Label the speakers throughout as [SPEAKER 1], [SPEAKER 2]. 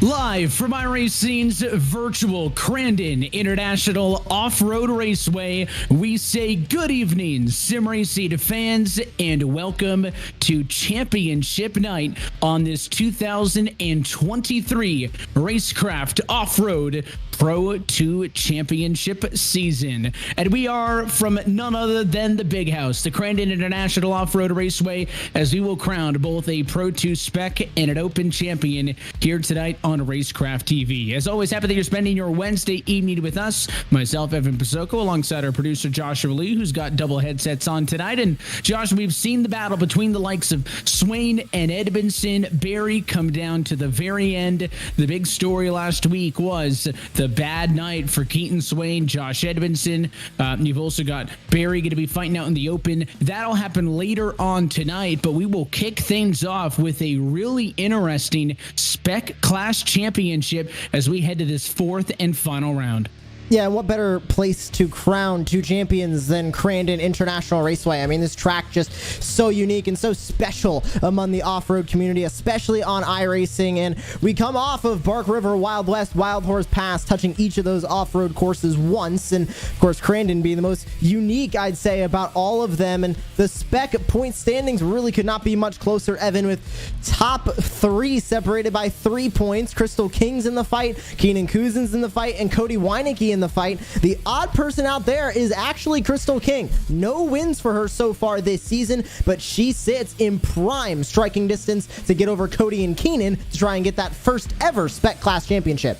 [SPEAKER 1] Live from iRacing's virtual Crandon International Off-Road Raceway, we say good evening, sim racing fans, and welcome to Championship Night on this 2023 Racecraft Off-Road Pro 2 Championship season. And we are from none other than the big house, the Crandon International Off-Road Raceway, as we will crown both a Pro 2 Spec and an Open champion here tonight on Racecraft TV. As always, happy that you're spending your Wednesday evening with us. Myself, Evan Pasoko, alongside our producer Joshua Lee, who's got double headsets on tonight. And Josh, we've seen the battle between the likes of Swain and Edmondson. Barry come down to the very end. The big story last week was the bad night for Keaton Swain, Josh Edmondson. You've also got Barry going to be fighting out in the Open. That'll happen later on tonight, but we will kick things off with a really interesting Spec Class Championship as we head to this fourth and final round.
[SPEAKER 2] Yeah, what better place to crown two champions than Crandon International Raceway? I mean, this track just so unique and so special among the off-road community, especially on iRacing. And we come off of Bark River, Wild West, Wild Horse Pass, touching each of those off-road courses once. And of course, Crandon being the most unique, I'd say, about all of them. And the Spec point standings really could not be much closer, Evan, with top three separated by 3 points. Crystal King's in the fight, Keenan Cousin's in the fight, and Cody Weinecke in the fight. The odd person out there is actually Crystal King. No wins for her so far this season, but she sits in prime striking distance to get over Cody and Keenan to try and get that first ever Spec Class Championship.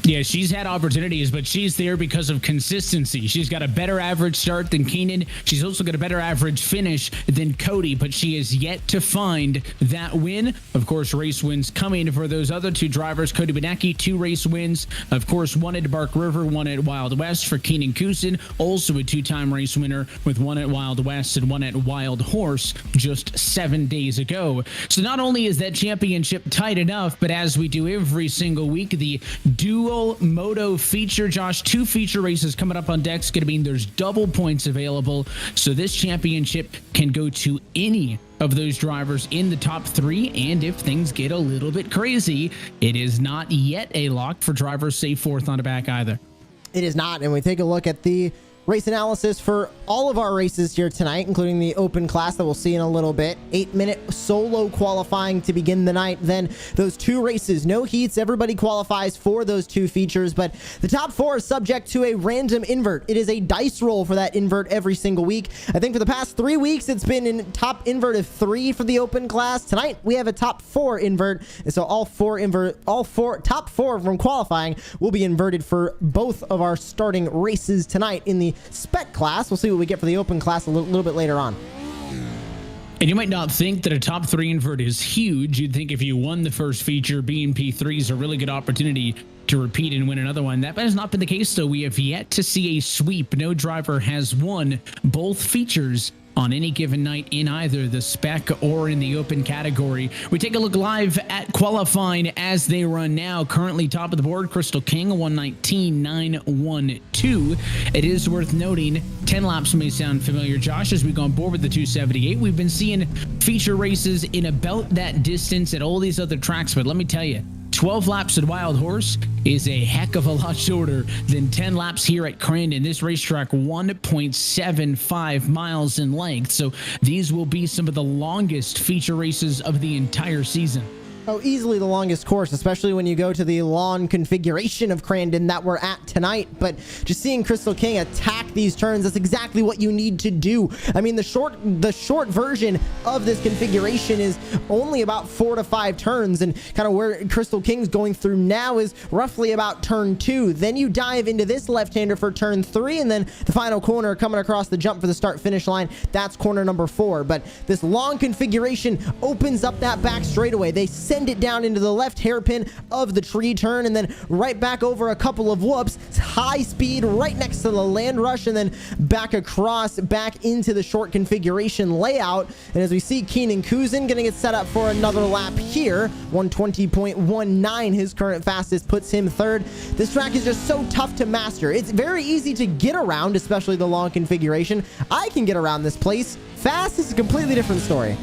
[SPEAKER 1] Yeah, she's had opportunities, but she's there because of consistency. She's got a better average start than Keenan. She's also got a better average finish than Cody, but she is yet to find that win. Of course, race wins coming for those other two drivers. Cody Weinecke, 2 race wins. Of course, 1 at Bark River, 1 at Wild West for Keenan Cousin, also a 2-time race winner with 1 at Wild West and 1 at Wild Horse just 7 days ago. So not only is that championship tight enough, but as we do every single week, the dual moto feature, Josh, 2 feature races coming up on deck. It's going to mean there's double points available, so this championship can go to any of those drivers in the top 3, and if things get a little bit crazy, it is not yet a lock for drivers say 4th on the back either.
[SPEAKER 2] It is not, and we take a look at the race analysis for all of our races here tonight, including the Open class that we'll see in a little bit. 8-minute solo qualifying to begin the night. Then those 2 races, no heats. Everybody qualifies for those 2 features, but the top 4 is subject to a random invert. It is a dice roll for that invert every single week. I think for the past 3 weeks, it's been in top invert of 3 for the Open class. Tonight, we have a top 4 invert, and so top 4 from qualifying will be inverted for both of our starting races tonight in the Spec class. We'll see what we get for the Open class a little bit later on.
[SPEAKER 1] And you might not think that a top 3 invert is huge. You'd think if you won the first feature, being P3 is a really good opportunity to repeat and win another one. That has not been the case, though. We have yet to see a sweep. No driver has won both features on any given night in either the Spec or in the Open category. We take a look live at qualifying as they run now. Currently top of the board, Crystal King, 119.912. It is worth noting, 10 laps may sound familiar, Josh, as we go on board with the 278. We've been seeing feature races in about that distance at all these other tracks, but let me tell you, 12 laps at Wild Horse is a heck of a lot shorter than 10 laps here at Crandon. This racetrack 1.75 miles in length, so these will be some of the longest feature races of the entire season.
[SPEAKER 2] Oh, easily the longest course, especially when you go to the lawn configuration of Crandon that we're at tonight. But just seeing Crystal King attack these turns, that's exactly what you need to do. I mean, the short version of this configuration is only about 4 to 5 turns, and kind of where Crystal King's going through now is roughly about turn 2. Then you dive into this left-hander for turn 3, and then the final corner coming across the jump for the start-finish line, that's corner number 4. But this long configuration opens up that back straightaway. They send it down into the left hairpin of the tree turn, and then right back over a couple of whoops, high speed right next to the land rush, and then back across, back into the short configuration layout. And as we see, Keenan Cousin gonna get set up for another lap here. 120.19, his current fastest, puts him 3rd. This track is just so tough to master. It's very easy to get around, especially the long configuration. I can get around this place. Fast is a completely different story.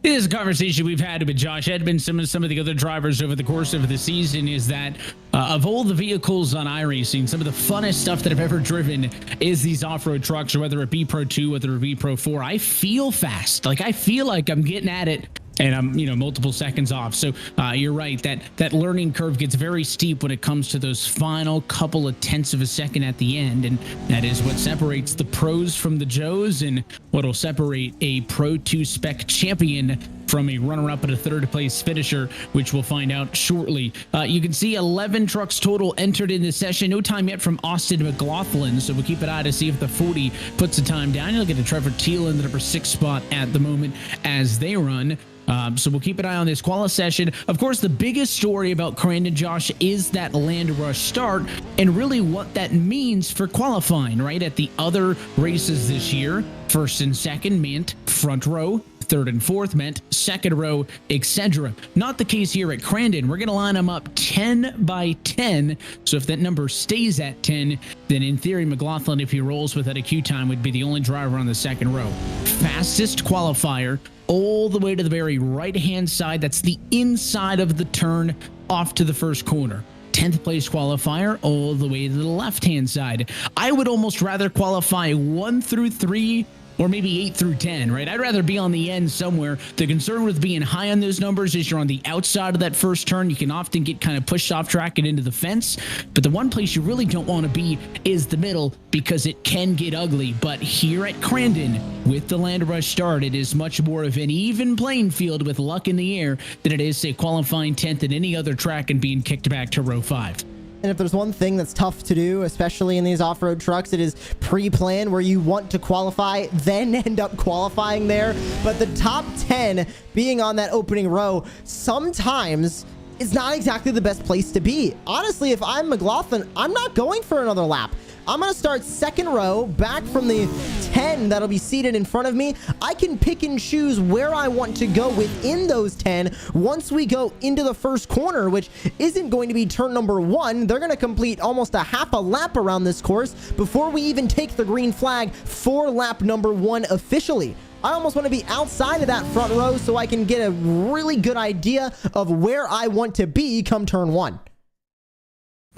[SPEAKER 1] It is a conversation we've had with Josh Edmonds, some of the other drivers over the course of the season, is that of all the vehicles on iRacing, some of the funnest stuff that I've ever driven is these off-road trucks, or whether it be Pro 2, whether it be Pro 4. I feel fast. Like, I feel like I'm getting at it, and I'm, multiple seconds off. So you're right, that learning curve gets very steep when it comes to those final couple of tenths of a second at the end, and that is what separates the pros from the Joes, and what'll separate a Pro 2 Spec champion from a runner-up and a third-place finisher, which we'll find out shortly. You can see 11 trucks total entered in this session. No time yet from Austin McLaughlin, so we'll keep an eye to see if the 40 puts the time down. You'll get to Trevor Teal in the number 6 spot at the moment as they run. So we'll keep an eye on this quali session. Of course, the biggest story about Crandon, Josh, is that land rush start and really what that means for qualifying, right? At the other races this year, first and second meant front row, third and fourth meant second row, etc. Not the case here at Crandon. We're going to line them up 10 by 10. So if that number stays at 10, then in theory, McLaughlin, if he rolls without a queue time, would be the only driver on the second row. Fastest qualifier all the way to the very right-hand side. That's the inside of the turn off to the first corner. 10th place qualifier all the way to the left-hand side. I would almost rather qualify 1 through 3 or maybe 8 through 10, right? I'd rather be on the end somewhere. The concern with being high on those numbers is you're on the outside of that first turn. You can often get kind of pushed off track and into the fence. But the one place you really don't want to be is the middle, because it can get ugly. But here at Crandon, with the land rush start, it is much more of an even playing field with luck in the air than it is, say, qualifying 10th at any other track and being kicked back to row 5.
[SPEAKER 2] And if there's one thing that's tough to do, especially in these off-road trucks, it is pre-plan, where you want to qualify, then end up qualifying there. But the top 10 being on that opening row sometimes is not exactly the best place to be. Honestly, if I'm McLaughlin, I'm not going for another lap. I'm going to start second row back from the 10 that'll be seated in front of me. I can pick and choose where I want to go within those 10 once we go into the first corner, which isn't going to be turn number 1. They're going to complete almost a half a lap around this course before we even take the green flag for lap number 1 officially. I almost want to be outside of that front row so I can get a really good idea of where I want to be come turn 1.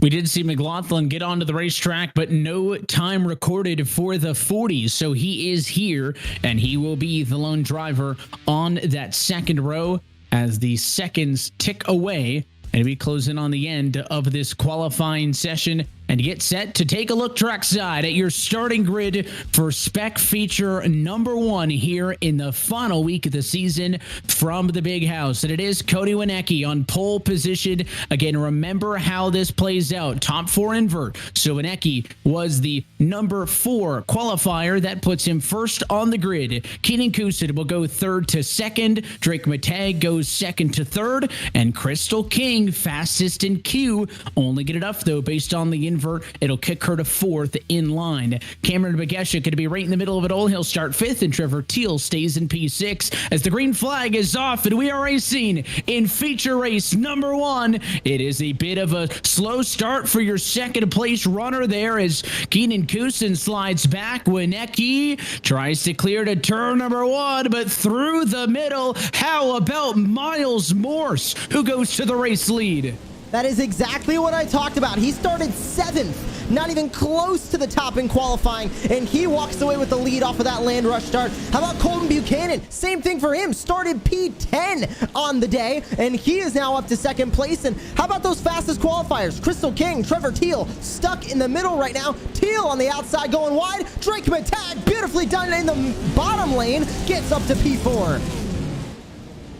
[SPEAKER 1] We did see McLaughlin get onto the racetrack, but no time recorded for the 40s. So he is here, and he will be the lone driver on that second row as the seconds tick away. And we close in on the end of this qualifying session and get set to take a look trackside at your starting grid for Spec feature number 1 here in the final week of the season from the Big House. And it is Cody Wienecke on pole position. Again, remember how this plays out. Top 4 invert. So Wienecke was the number 4 qualifier. That puts him first on the grid. Keenan Kusid will go third to second. Drake Matag goes second to third. And Crystal King, fastest in queue. Only good enough, though, based on the invert. It'll kick her to 4th in line. Cameron Bagesha going to be right in the middle of it all. He'll start 5th, and Trevor Teal stays in P6 as the green flag is off, and we are racing in feature race number 1. It is a bit of a slow start for your second place runner there as Keenan Kusin slides back. Wienecke tries to clear to turn number 1, but through the middle. How about Miles Morse, who goes to the race lead?
[SPEAKER 2] That is exactly what I talked about. He started 7th, not even close to the top in qualifying, and he walks away with the lead off of that land rush start. How about Colton Buchanan? Same thing for him. Started P10 on the day, and he is now up to second place. And how about those fastest qualifiers? Crystal King, Trevor Teal, stuck in the middle right now. Teal on the outside going wide. Drake Matag, beautifully done in the bottom lane, gets up to P4.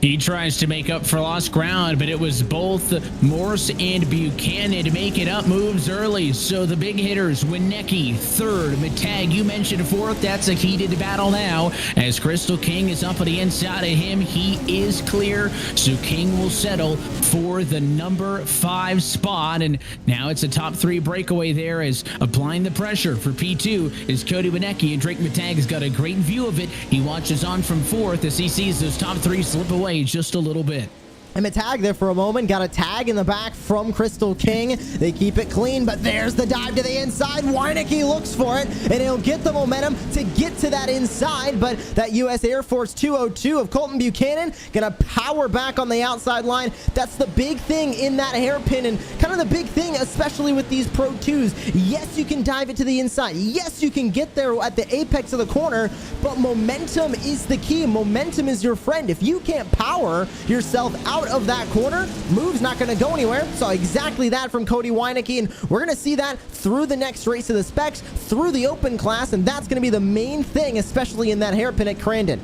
[SPEAKER 1] He tries to make up for lost ground, but it was both Morse and Buchanan to make it up moves early. So the big hitters, Wienecke, 3rd. Matag, you mentioned 4th. That's a heated battle now as Crystal King is up on the inside of him. He is clear, so King will settle for the number 5 spot. And now it's a top 3 breakaway there as applying the pressure for P2 is Cody Wienecke, and Drake Matag has got a great view of it. He watches on from 4th as he sees those top 3 slip away just a little bit.
[SPEAKER 2] And a tag there for a moment. Got a tag in the back from Crystal King. They keep it clean, but there's the dive to the inside. Weineke looks for it, and he'll get the momentum to get to that inside, but that U.S. Air Force 202 of Colton Buchanan gonna power back on the outside line. That's the big thing in that hairpin, and kind of the big thing, especially with these Pro 2s. Yes, you can dive it to the inside. Yes, you can get there at the apex of the corner, but momentum is the key. Momentum is your friend. If you can't power yourself out of that corner, move's not going to go anywhere. So exactly that from Cody Weineke, and we're going to see that through the next race of the Specs, through the open class, and that's going to be the main thing, especially in that hairpin at Crandon.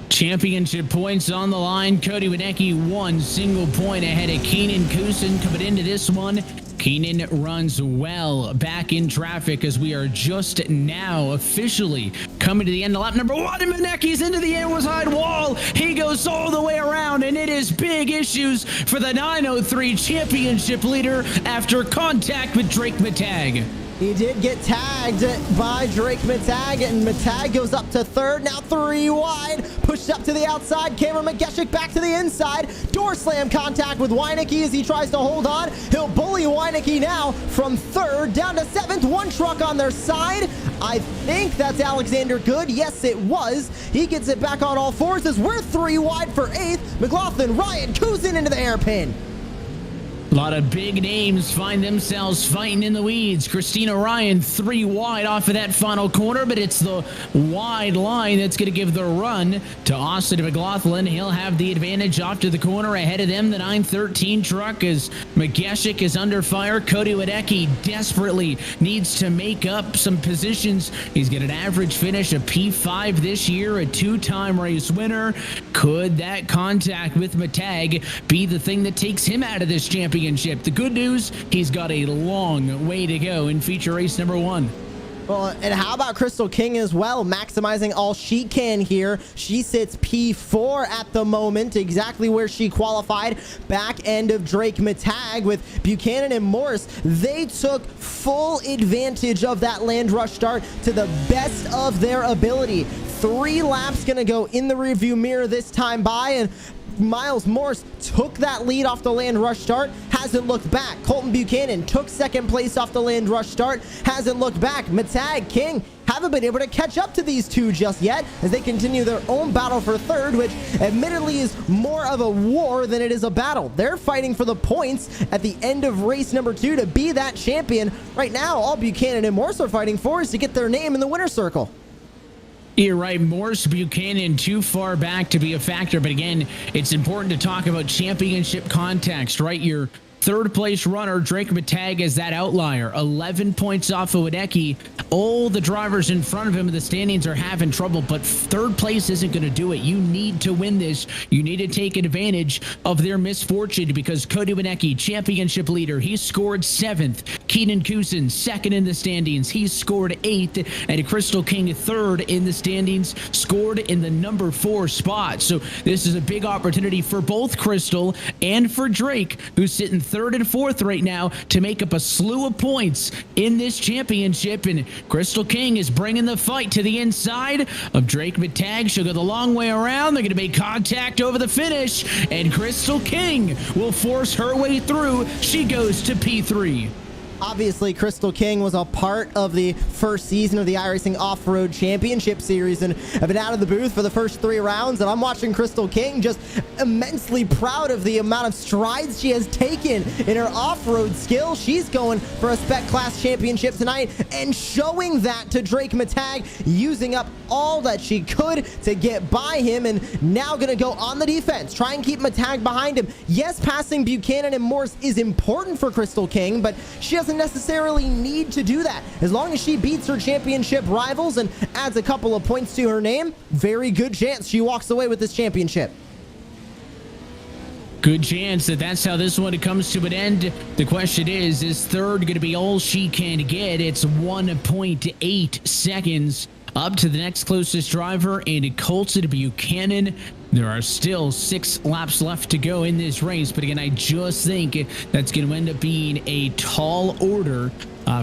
[SPEAKER 1] Championship points on the line. Cody Weineke 1 single point ahead of Keenan Kusin coming into this one. Keenan runs well back in traffic as we are just now officially coming to the end of lap number 1, and Weineke's into the inside wall. He goes all the way around, and it is big issues for the 903 championship leader after contact with Drake Matag.
[SPEAKER 2] He did get tagged by Drake Matag, and Matag goes up to third, now 3 wide, pushed up to the outside. Cameron McGeshik back to the inside. Door slam contact with Weineke as he tries to hold on. He'll bully Weineke now from third down to 7th. One truck on their side. I think that's Alexander Good. Yes, it was. He gets it back on all fours as we're 3 wide for 8th. McLaughlin, Ryan, Kuzin into the hairpin.
[SPEAKER 1] A lot of big names find themselves fighting in the weeds. Christina Ryan 3 wide off of that final corner, but it's the wide line that's going to give the run to Austin McLaughlin. He'll have the advantage off to the corner ahead of them. The 913 truck as McGeshik is under fire. Cody Weineke desperately needs to make up some positions. He's got an average finish of P5 this year, a 2-time race winner. Could that contact with Matag be the thing that takes him out of this championship? The good news, he's got a long way to go in feature race number 1.
[SPEAKER 2] Well, and how about Crystal King as well, maximizing all she can here. She sits P4 at the moment, exactly where she qualified. Back end of Drake Matag with Buchanan and Morris. They took full advantage of that land rush start to the best of their ability. 3 laps gonna go in the rearview mirror this time by, and Miles Morse took that lead off the land rush start, hasn't looked back. Colton Buchanan took 2nd place off the land rush start, hasn't looked back. Matag, King haven't been able to catch up to these two just yet as they continue their own battle for 3rd, which admittedly is more of a war than it is a battle. They're fighting for the points at the end of race number 2 to be that champion. Right now, all Buchanan and Morse are fighting for is to get their name in the winner's circle.
[SPEAKER 1] You're right, Morse Buchanan too far back to be a factor, but again, it's important to talk about championship context, right? Your 3rd place runner, Drake Matag, is that outlier. 11 points off of Weineke. All the drivers in front of him in the standings are having trouble, but 3rd place isn't going to do it. You need to win this. You need to take advantage of their misfortune because Cody Weineke, championship leader, he scored 7th. Keenan Kusin, 2nd in the standings. He scored 8th. And Crystal King, 3rd in the standings, scored in the number 4 spot. So this is a big opportunity for both Crystal and for Drake, who's sitting 3rd and 4th right now, to make up a slew of points in this championship. And Crystal King is bringing the fight to the inside of Drake Matag. She'll go the long way around. They're going to make contact over the finish, and Crystal King will force her way through. She goes to P3.
[SPEAKER 2] Obviously, Crystal King was a part of the first season of the iRacing Off-Road Championship Series, and I've been out of the booth for the first 3 rounds, and I'm watching Crystal King just immensely proud of the amount of strides she has taken in her off-road skills. She's going for a Spec Class Championship tonight and showing that to Drake Matag, using up all that she could to get by him, and now going to go on the defense, try and keep Matag behind him. Yes, passing Buchanan and Morse is important for Crystal King, but she doesn't necessarily need to do that. As long as she beats her championship rivals and adds a couple of points to her name, very good chance she walks away with this championship.
[SPEAKER 1] Good chance that that's how this one comes to an end. The question is 3rd going to be all she can get? It's 1.8 seconds up to the next closest driver, and Colton Buchanan. There are still 6 laps left to go in this race, but again, I just think that's going to end up being a tall order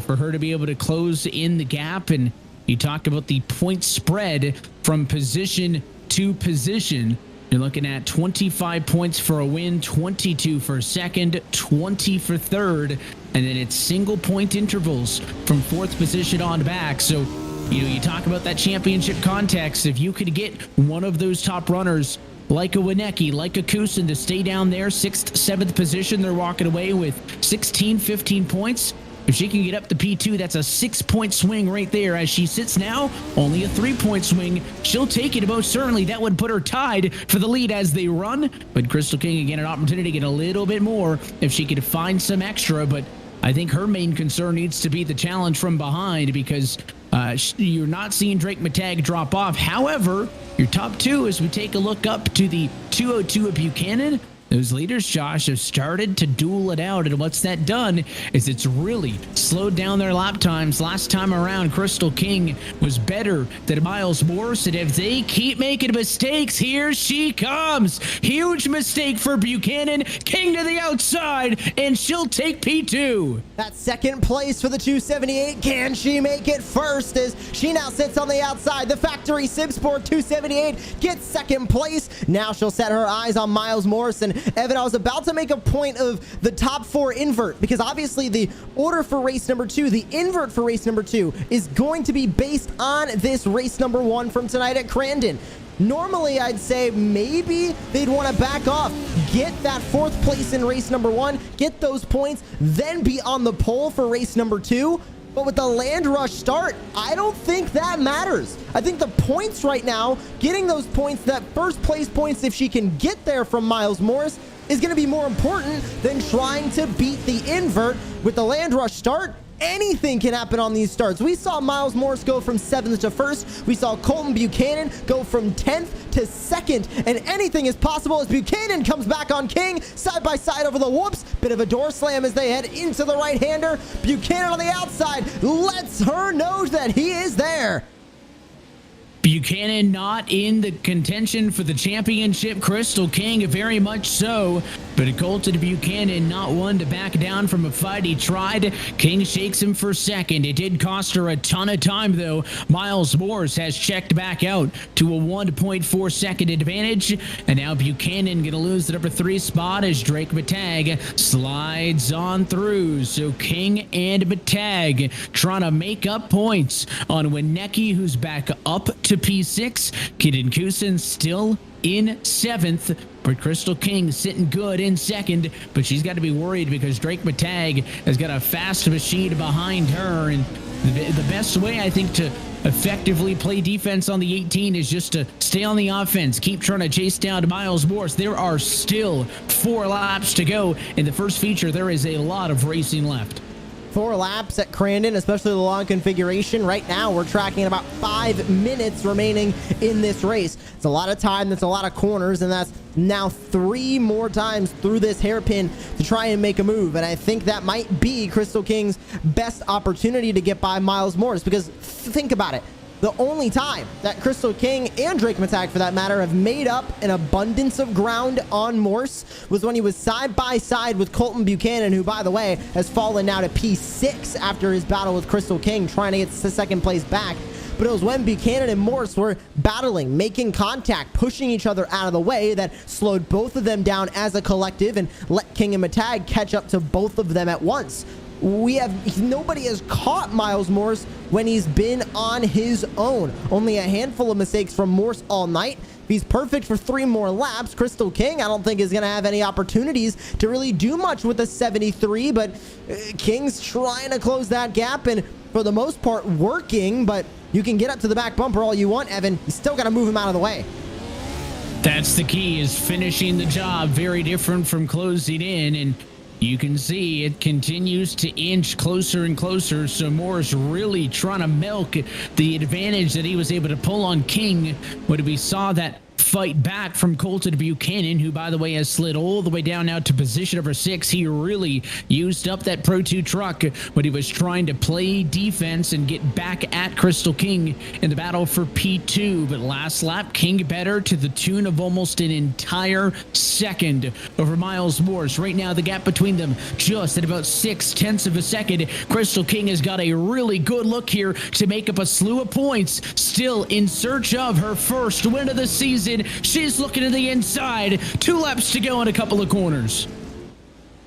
[SPEAKER 1] for her to be able to close in the gap. And you talk about the point spread from position to position. You're looking at 25 points for a win, 22 for second, 20 for third, and then it's single point intervals from fourth position on back. So, you talk about that championship context. If you could get one of those top runners like a Wienecke, like a Kusin to stay down there, 6th, 7th position, they're walking away with 16, 15 points. If she can get up to P2, that's a 6-point swing right there. As she sits now, only a 3-point swing. She'll take it most certainly. That would put her tied for the lead as they run. But Crystal King, again, an opportunity to get a little bit more if she could find some extra. But I think her main concern needs to be the challenge from behind, because you're not seeing Drake Matag drop off. However, your top two, as we take a look up to the 202 of Buchanan, those leaders, Josh, have started to duel it out, and what's that done is it's really slowed down their lap times. Last time around, Crystal King was better than Miles Morris, and if they keep making mistakes, here she comes. Huge mistake for Buchanan. King to the outside, and she'll take P2.
[SPEAKER 2] That second place for the 278. Can she make it first, as she now sits on the outside? The factory Simsport 278 gets second place. Now she'll set her eyes on Miles Morrison. Evan, I was about to make a point of the top 4 invert, because obviously the order for race number 2, the invert for race number 2, is going to be based on this race number 1 from tonight at Crandon. Normally, I'd say maybe they'd want to back off, get that 4th place in race number 1, get those points, then be on the pole for race number 2. But with the land rush start, I don't think that matters. I think the points right now, getting those points, that first place points, if she can get there from Miles Morris, is going to be more important than trying to beat the invert. With the land rush start, anything can happen on these starts. We saw Miles Morris go from 7th to 1st. We saw Colton Buchanan go from 10th to 2nd, and anything is possible as Buchanan comes back on King, side by side over the whoops. Bit of a door slam as they head into the right-hander. Buchanan on the outside lets her know that he is there.
[SPEAKER 1] Buchanan not in the contention for the championship. Crystal King very much so, but Colton Buchanan not one to back down from a fight. He tried. King shakes him for second. It did cost her a ton of time, though. Miles Morris has checked back out to a 1.4 second advantage, and now Buchanan going to lose the number 3 spot as Drake Matag slides on through. So King and Matag trying to make up points on Wienecke, who's back up to P6. Kidden Kusin still in 7th, but Crystal King sitting good in 2nd, but she's got to be worried because Drake Matag has got a fast machine behind her, and the best way, I think, to effectively play defense on the 18 is just to stay on the offense, keep trying to chase down Miles Morris. There are still 4 laps to go in the first feature. There is a lot of racing left.
[SPEAKER 2] 4 laps at Crandon, especially the long configuration. Right now, we're tracking about 5 minutes remaining in this race. It's a lot of time. That's a lot of corners, and that's now 3 more times through this hairpin to try and make a move. And I think that might be Crystal King's best opportunity to get by Miles Morris, because think about it. The only time that Crystal King and Drake Matag, for that matter, have made up an abundance of ground on Morse was when he was side by side with Colton Buchanan, who, by the way, has fallen now to P6 after his battle with Crystal King, trying to get the 2nd place back. But it was when Buchanan and Morse were battling, making contact, pushing each other out of the way, that slowed both of them down as a collective and let King and Matag catch up to both of them at once. Nobody has caught Miles Morris when he's been on his own. Only a handful of mistakes from Morse all night. If he's perfect for 3 more laps, Crystal King, I don't think is going to have any opportunities to really do much with the 73, but King's trying to close that gap and for the most part working, but you can get up to the back bumper all you want, Evan. You still got to move him out of the way.
[SPEAKER 1] That's the key, is finishing the job. Very different from closing in, and you can see it continues to inch closer and closer. So Morris really trying to milk the advantage that he was able to pull on King when we saw that fight back from Colton Buchanan, who, by the way, has slid all the way down now to position number 6. He really used up that Pro 2 truck when he was trying to play defense and get back at Crystal King in the battle for P2. But last lap, King better to the tune of almost an entire second over Miles Morris. Right now, the gap between them just at about 0.6 of a second. Crystal King has got a really good look here to make up a slew of points, still in search of her first win of the season. second. She's looking to the inside. 2 laps to go in a couple of corners.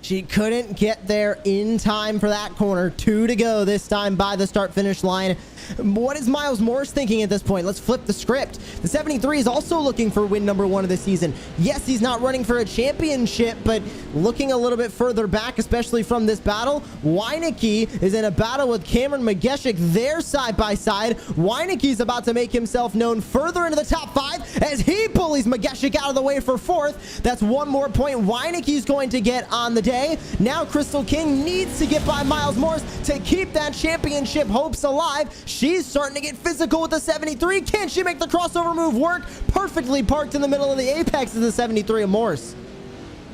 [SPEAKER 2] She couldn't get there in time for that corner. 2 to go this time by the start finish line. What is Miles Morris thinking at this point? Let's flip the script. The 73 is also looking for win number 1 of the season. Yes, he's not running for a championship, but looking a little bit further back, especially from this battle, Weineke is in a battle with Cameron Mageshik. They're side by side. Weineke's about to make himself known further into the top 5 as he bullies Mageshik out of the way for 4th. That's 1 more point Weineke's going to get on the day. Now Crystal King needs to get by Miles Morris to keep that championship hopes alive. She's starting to get physical with the 73. Can she make the crossover move work? Perfectly parked in the middle of the apex of the 73 of Morse.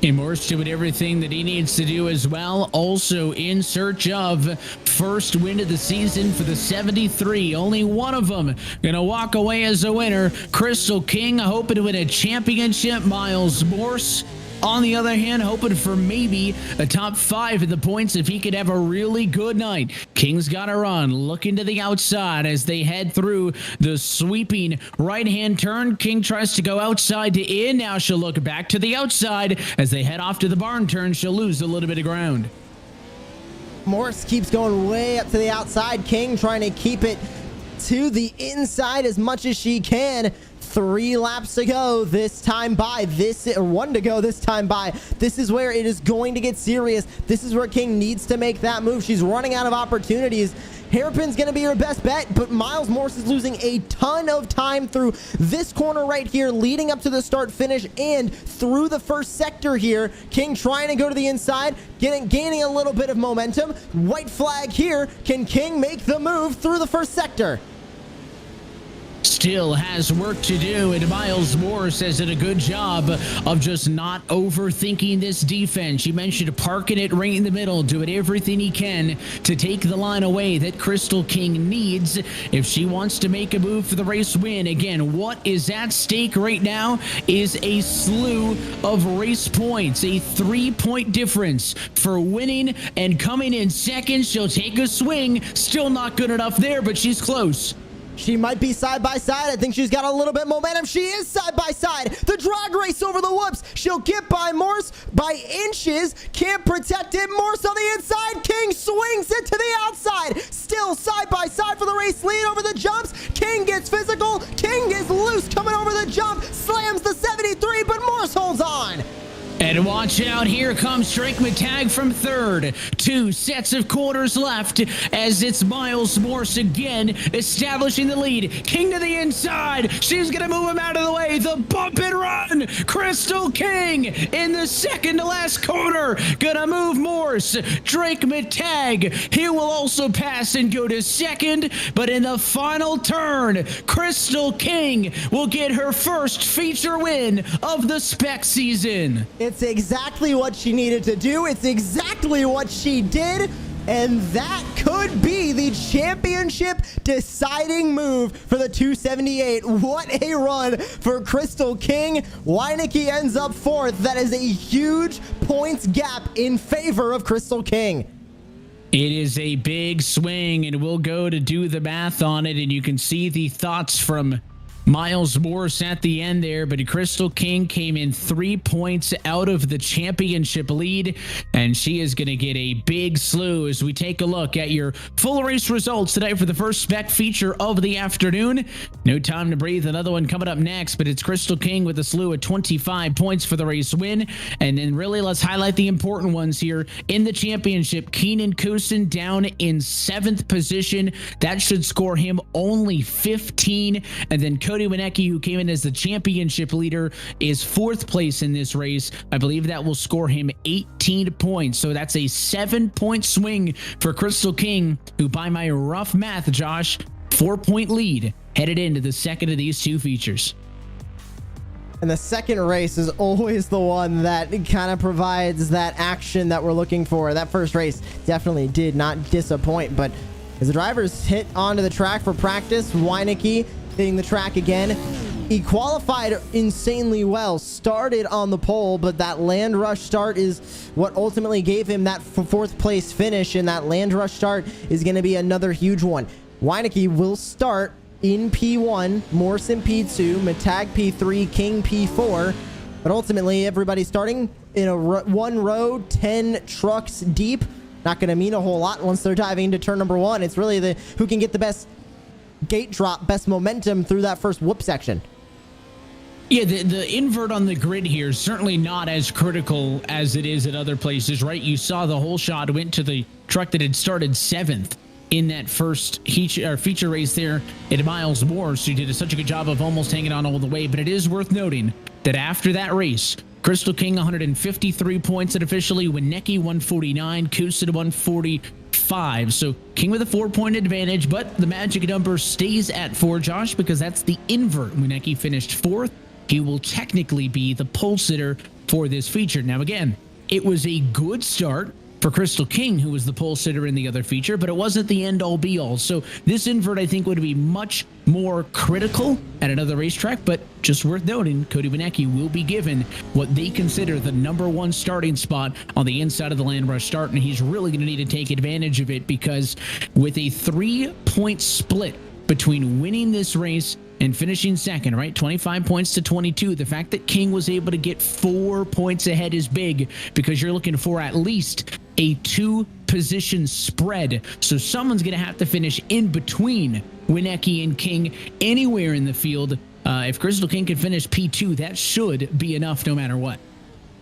[SPEAKER 1] And Morse doing everything that he needs to do as well. Also in search of first win of the season for the 73. Only one of them going to walk away as a winner. Crystal King hoping to win a championship. Miles Morse, on the other hand, hoping for maybe a top 5 in the points if he could have a really good night. King's got to run, looking to the outside as they head through the sweeping right-hand turn. King tries to go outside to in. Now she'll look back to the outside as they head off to the barn turn. She'll lose a little bit of ground.
[SPEAKER 2] Morse keeps going way up to the outside. King trying to keep it to the inside as much as she can. 3 laps to go this time by. 1 to go this time by. This is where it is going to get serious. This is where King needs to make that move. She's running out of opportunities. Hairpin's going to be her best bet, but Miles Morse is losing a ton of time through this corner right here, leading up to the start finish and through the first sector here. King trying to go to the inside, gaining a little bit of momentum. White flag here. Can King make the move through the first sector?
[SPEAKER 1] Still has work to do, and Miles Morris has done a good job of just not overthinking this defense. You mentioned parking it right in the middle, doing everything he can to take the line away that Crystal King needs if she wants to make a move for the race win. Again, what is at stake right now is a slew of race points, a 3-point difference for winning and coming in second. She'll take a swing, still not good enough there, but she's close.
[SPEAKER 2] She might be side by side. I think she's got a little bit momentum. She is side by side. The drag race over the whoops. She'll get by Morse by inches. Can't protect it. Morse on the inside. King swings it to the outside. Still side by side for the race lead over the jumps. King gets physical. King is loose coming over the jump. Slams the 73, but Morse holds on.
[SPEAKER 1] And watch out, here comes Drake Matag from 3rd. 2 sets of quarters left as it's Miles Morse again establishing the lead. King to the inside. She's going to move him out of the way. The bump and run. Crystal King in the second to last corner. Gonna move Morse. Drake Matag. He will also pass and go to second. But in the final turn, Crystal King will get her first feature win of the Spec season.
[SPEAKER 2] It's exactly what she needed to do. It's exactly what she did. And that could be the championship deciding move for the 278. What a run for Crystal King. Weineke ends up 4th. That is a huge points gap in favor of Crystal King.
[SPEAKER 1] It is a big swing, and we'll go to do the math on it, and you can see the thoughts from Miles Morse at the end there, but Crystal King came in 3 points out of the championship lead, and she is going to get a big slew as we take a look at your full race results today for the first Spec feature of the afternoon. No time to breathe, another one coming up next, but it's Crystal King with a slew of 25 points for the race win. And then really let's highlight the important ones here in the championship. Keenan Kusin down in 7th position. That should score him only 15, and then Cody Winecki, who came in as the championship leader, is 4th place in this race. I believe that will score him 18 points. So that's a 7-point swing for Crystal King, who by my rough math, Josh, 4-point lead headed into the second of these 2 features.
[SPEAKER 2] And the second race is always the one that kind of provides that action that we're looking for. That first race definitely did not disappoint, but as the drivers hit onto the track for practice, Weineke hitting the track again. He qualified insanely well, started on the pole, but that land rush start is what ultimately gave him that 4th place finish, and that land rush start is going to be another huge one. Weineke will start in P1, Morrison P2, Matag P3, King P4. But ultimately, everybody starting in a one row, 10 trucks deep. Not going to mean a whole lot once they're diving into turn number 1. It's really the who can get the best gate drop, best momentum through that first whoop section.
[SPEAKER 1] Yeah, the invert on the grid here is certainly not as critical as it is at other places, right? You saw the whole shot went to the truck that had started 7th in that first feature race there at Miles Morse, who did such a good job of almost hanging on all the way. But it is worth noting that after that race, Crystal King 153 points unofficially, Wienecke 149, Kusin 145. So King with a 4-point advantage, but the magic number stays at 4, Josh, because that's the invert. Wienecke finished 4th. He will technically be the pole sitter for this feature. Now, again, it was a good start for Crystal King, who was the pole sitter in the other feature, but it wasn't the end-all be-all. So this invert, I think, would be much more critical at another racetrack, but just worth noting, Cody Wienecke will be given what they consider the #1 starting spot on the inside of the land rush start, and he's really going to need to take advantage of it, because with a 3-point split between winning this race and finishing second, right? 25 points to 22. The fact that King was able to get 4 points ahead is big, because you're looking for at least a 2-position spread. So someone's going to have to finish in between Wienecke and King anywhere in the field. If Crystal King can finish P2, that should be enough no matter what.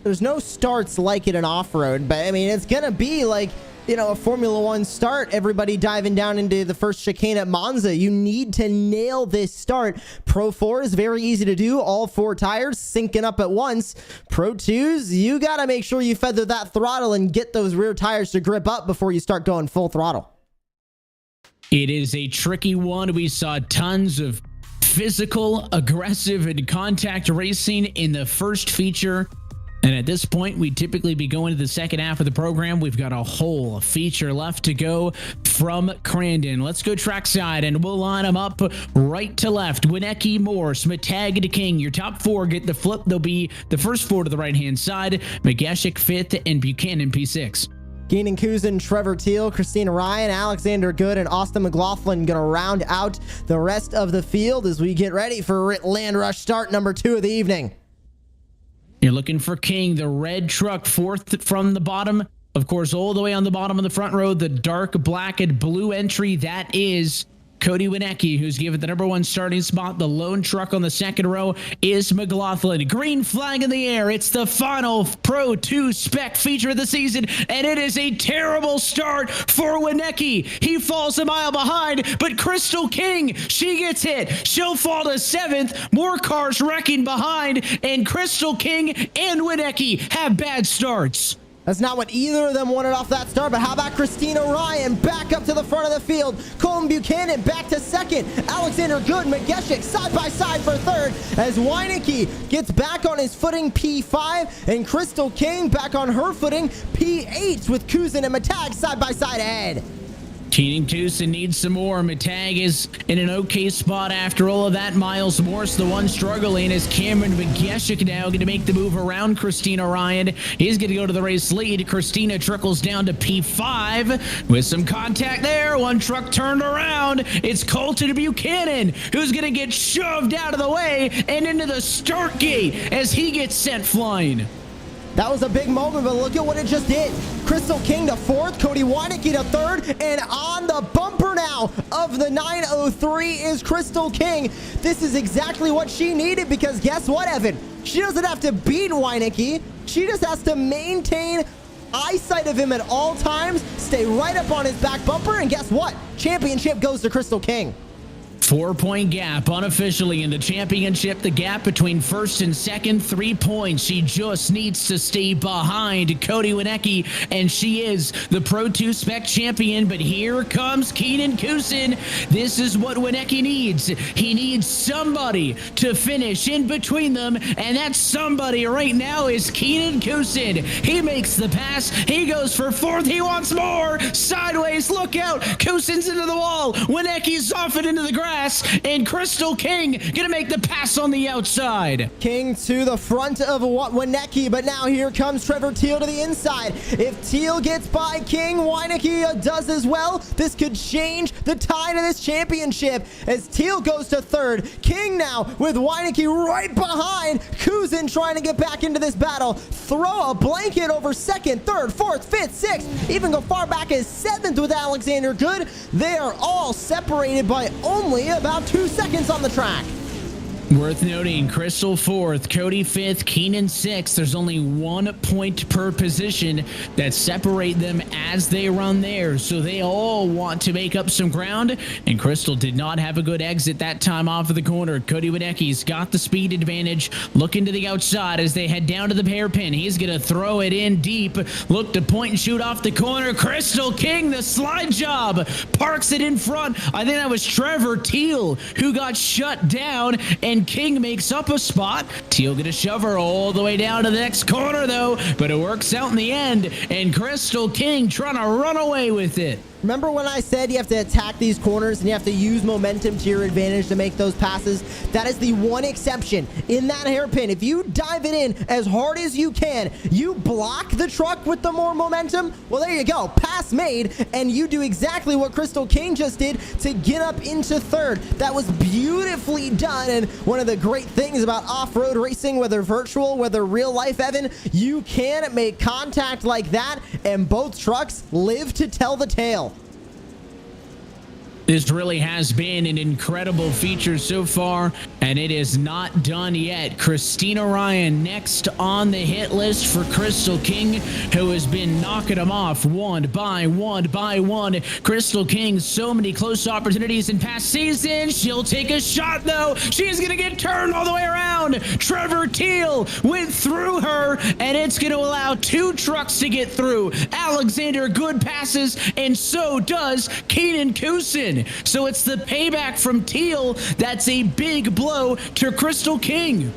[SPEAKER 2] There's no starts like it in off-road, but I mean, it's going to be like, you know, a Formula One start, everybody diving down into the first chicane at Monza. You need to nail this start. Pro 4 is very easy to do. All 4 tires syncing up at once. Pro 2s, you got to make sure you feather that throttle and get those rear tires to grip up before you start going full throttle.
[SPEAKER 1] It is a tricky one. We saw tons of physical, aggressive, and contact racing in the first feature. And at this point, we'd typically be going to the second half of the program. We've got a whole feature left to go from Crandon. Let's go trackside, and we'll line them up right to left. Wienecke, Morse, Matag to King. Your top 4 get the flip. They'll be the first 4 to the right-hand side. Megashik 5th, and Buchanan P6.
[SPEAKER 2] Keenan Kusin, Trevor Teal, Christina Ryan, Alexander Good, and Austin McLaughlin going to round out the rest of the field as we get ready for land rush start number 2 of the evening.
[SPEAKER 1] You're looking for King, the red truck, 4th from the bottom. Of course, all the way on the bottom of the front row, the dark black and blue entry, that is Cody Wienecke, who's given the #1 starting spot. The lone truck on the second row is McLaughlin. Green flag in the air. It's the final Pro 2 Spec feature of the season, and it is a terrible start for Wienecke. He falls a mile behind, but Crystal King, she gets hit. She'll fall to 7th. More cars wrecking behind, and Crystal King and Wienecke have bad starts.
[SPEAKER 2] That's not what either of them wanted off that start, but how about Christina Ryan back up to the front of the field? Colton Buchanan back to 2nd. Alexander Good, Megashik side by side for 3rd as Wienecke gets back on his footing, P5, and Crystal King back on her footing, P8, with Kusin and Matag side by side ahead.
[SPEAKER 1] Keenan Kusin needs some more. Matag is in an okay spot after all of that. Miles Morse, the one struggling, is Cameron Megashik now going to make the move around Christina Ryan. He's going to go to the race lead. Christina trickles down to P5 with some contact there. One truck turned around. It's Colton Buchanan who's going to get shoved out of the way and into the start gate as he gets sent flying.
[SPEAKER 2] That was a big moment, but look at what it just did. Crystal King to 4th, Cody Wienecke to 3rd, and on the bumper now of the 903 is Crystal King. This is exactly what she needed, because guess what, Evan? She doesn't have to beat Wienecke. She just has to maintain eyesight of him at all times, stay right up on his back bumper, and guess what? Championship goes to Crystal King.
[SPEAKER 1] 4-point gap unofficially in the championship. The gap between first and second, 3 points. She just needs to stay behind Cody Wienecke, and she is the Pro 2 Spec champion. But here comes Keenan Kusin. This is what Wienecke needs. He needs somebody to finish in between them, and that somebody right now is Keenan Kusin. He makes the pass. He goes for 4th. He wants more. Sideways, look out. Kusin's into the wall. Wienecke's off it into the grass. pass, and Crystal King gonna make the pass on the outside.
[SPEAKER 2] King to the front of Wienecke, but now here comes Trevor Teal to the inside. If Teal gets by King, Wienecke does as well. This could change the tide of this championship as Teal goes to third. King now with Wienecke right behind. Kuzin trying to get back into this battle. Throw a blanket over second, third, fourth, fifth, sixth, even go far back as seventh with Alexander Good. They are all separated by only about 2 seconds on the track.
[SPEAKER 1] Worth noting, Crystal 4th, Cody 5th, Keenan 6th. There's only 1 point per position that separate them as they run there. So they all want to make up some ground. And Crystal did not have a good exit that time off of the corner. Cody Wienecke's got the speed advantage. Looking to the outside as they head down to the hairpin. He's going to throw it in deep. Look to point and shoot off the corner. Crystal King, the slide job, parks it in front. I think that was Trevor Teal who got shut down, and King makes up a spot. Teal gonna shove her all the way down to the next corner though, but it works out in the end, and Crystal King trying to run away with it.
[SPEAKER 2] Remember when I said you have to attack these corners and you have to use momentum to your advantage to make those passes? That is the one exception in that hairpin. If you dive it in as hard as you can, you block the truck with the more momentum, well, there you go. Pass made, and you do exactly what Crystal King just did to get up into third. That was beautifully done, and one of the great things about off-road racing, whether virtual, whether real life, Evan, you can make contact like that, and both trucks live to tell the tale.
[SPEAKER 1] This really has been an incredible feature so far, and it is not done yet. Christina Ryan next on the hit list for Crystal King, who has been knocking them off one by one. Crystal King, so many close opportunities in past seasons. She'll take a shot, though. She's going to get turned all the way around. Trevor Teal went through her, and it's going to allow 2 trucks to get through. Alexander Good passes, and so does Keenan Kuzin. So it's the payback from Teal that's a big blow to Crystal King.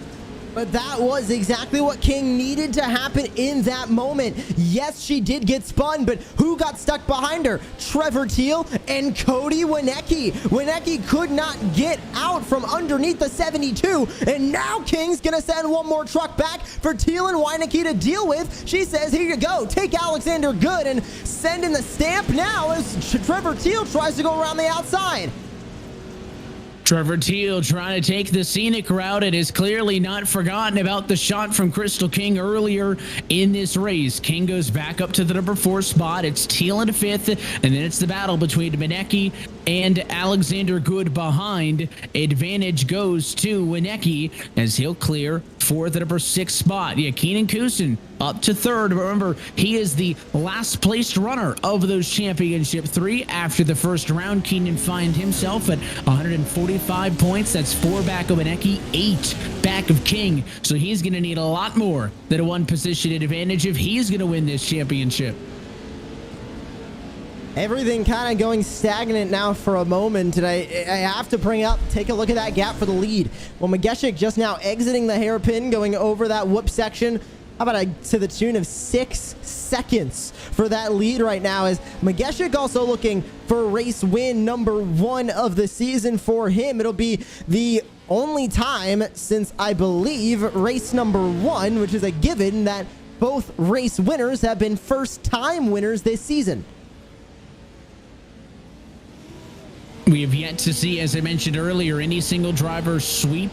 [SPEAKER 2] But that was exactly what King needed to happen in that moment. Yes, she did get spun, but who got stuck behind her? Trevor Teal and Cody Wienecke. Wienecke could not get out from underneath the 72, and now King's gonna send one more truck back for Teal and Wienecke to deal with. She says, here you go, take Alexander Good and send in the stamp now as Trevor Teal tries to go around the outside.
[SPEAKER 1] Trevor Teal trying to take the scenic route and has clearly not forgotten about the shot from Crystal King earlier in this race. King goes back up to the number 4 spot. It's Teal in 5th, and then it's the battle between Wienecke and Alexander Good behind. Advantage goes to Wienecke as he'll clear for the number 6 spot. Yeah, Keenan Kuzin up to 3rd. Remember, he is the last placed runner of those championship 3. After the first round, Keenan finds himself at 145 points. That's 4 back of Wienecke, 8 back of King. So he's going to need a lot more than a 1 position advantage if he's going to win this championship.
[SPEAKER 2] Everything kind of going stagnant now for a moment, and I have to bring up, take a look at that gap for the lead. Well, Mageshik just now exiting the hairpin, going over that whoop section. How about to the tune of 6 seconds for that lead right now, as Mageshik also looking for race win number 1 of the season for him. It'll be the only time since, I believe, race number 1, which is a given that both race winners have been first-time winners this season.
[SPEAKER 1] We have yet to see, as I mentioned earlier, any single driver sweep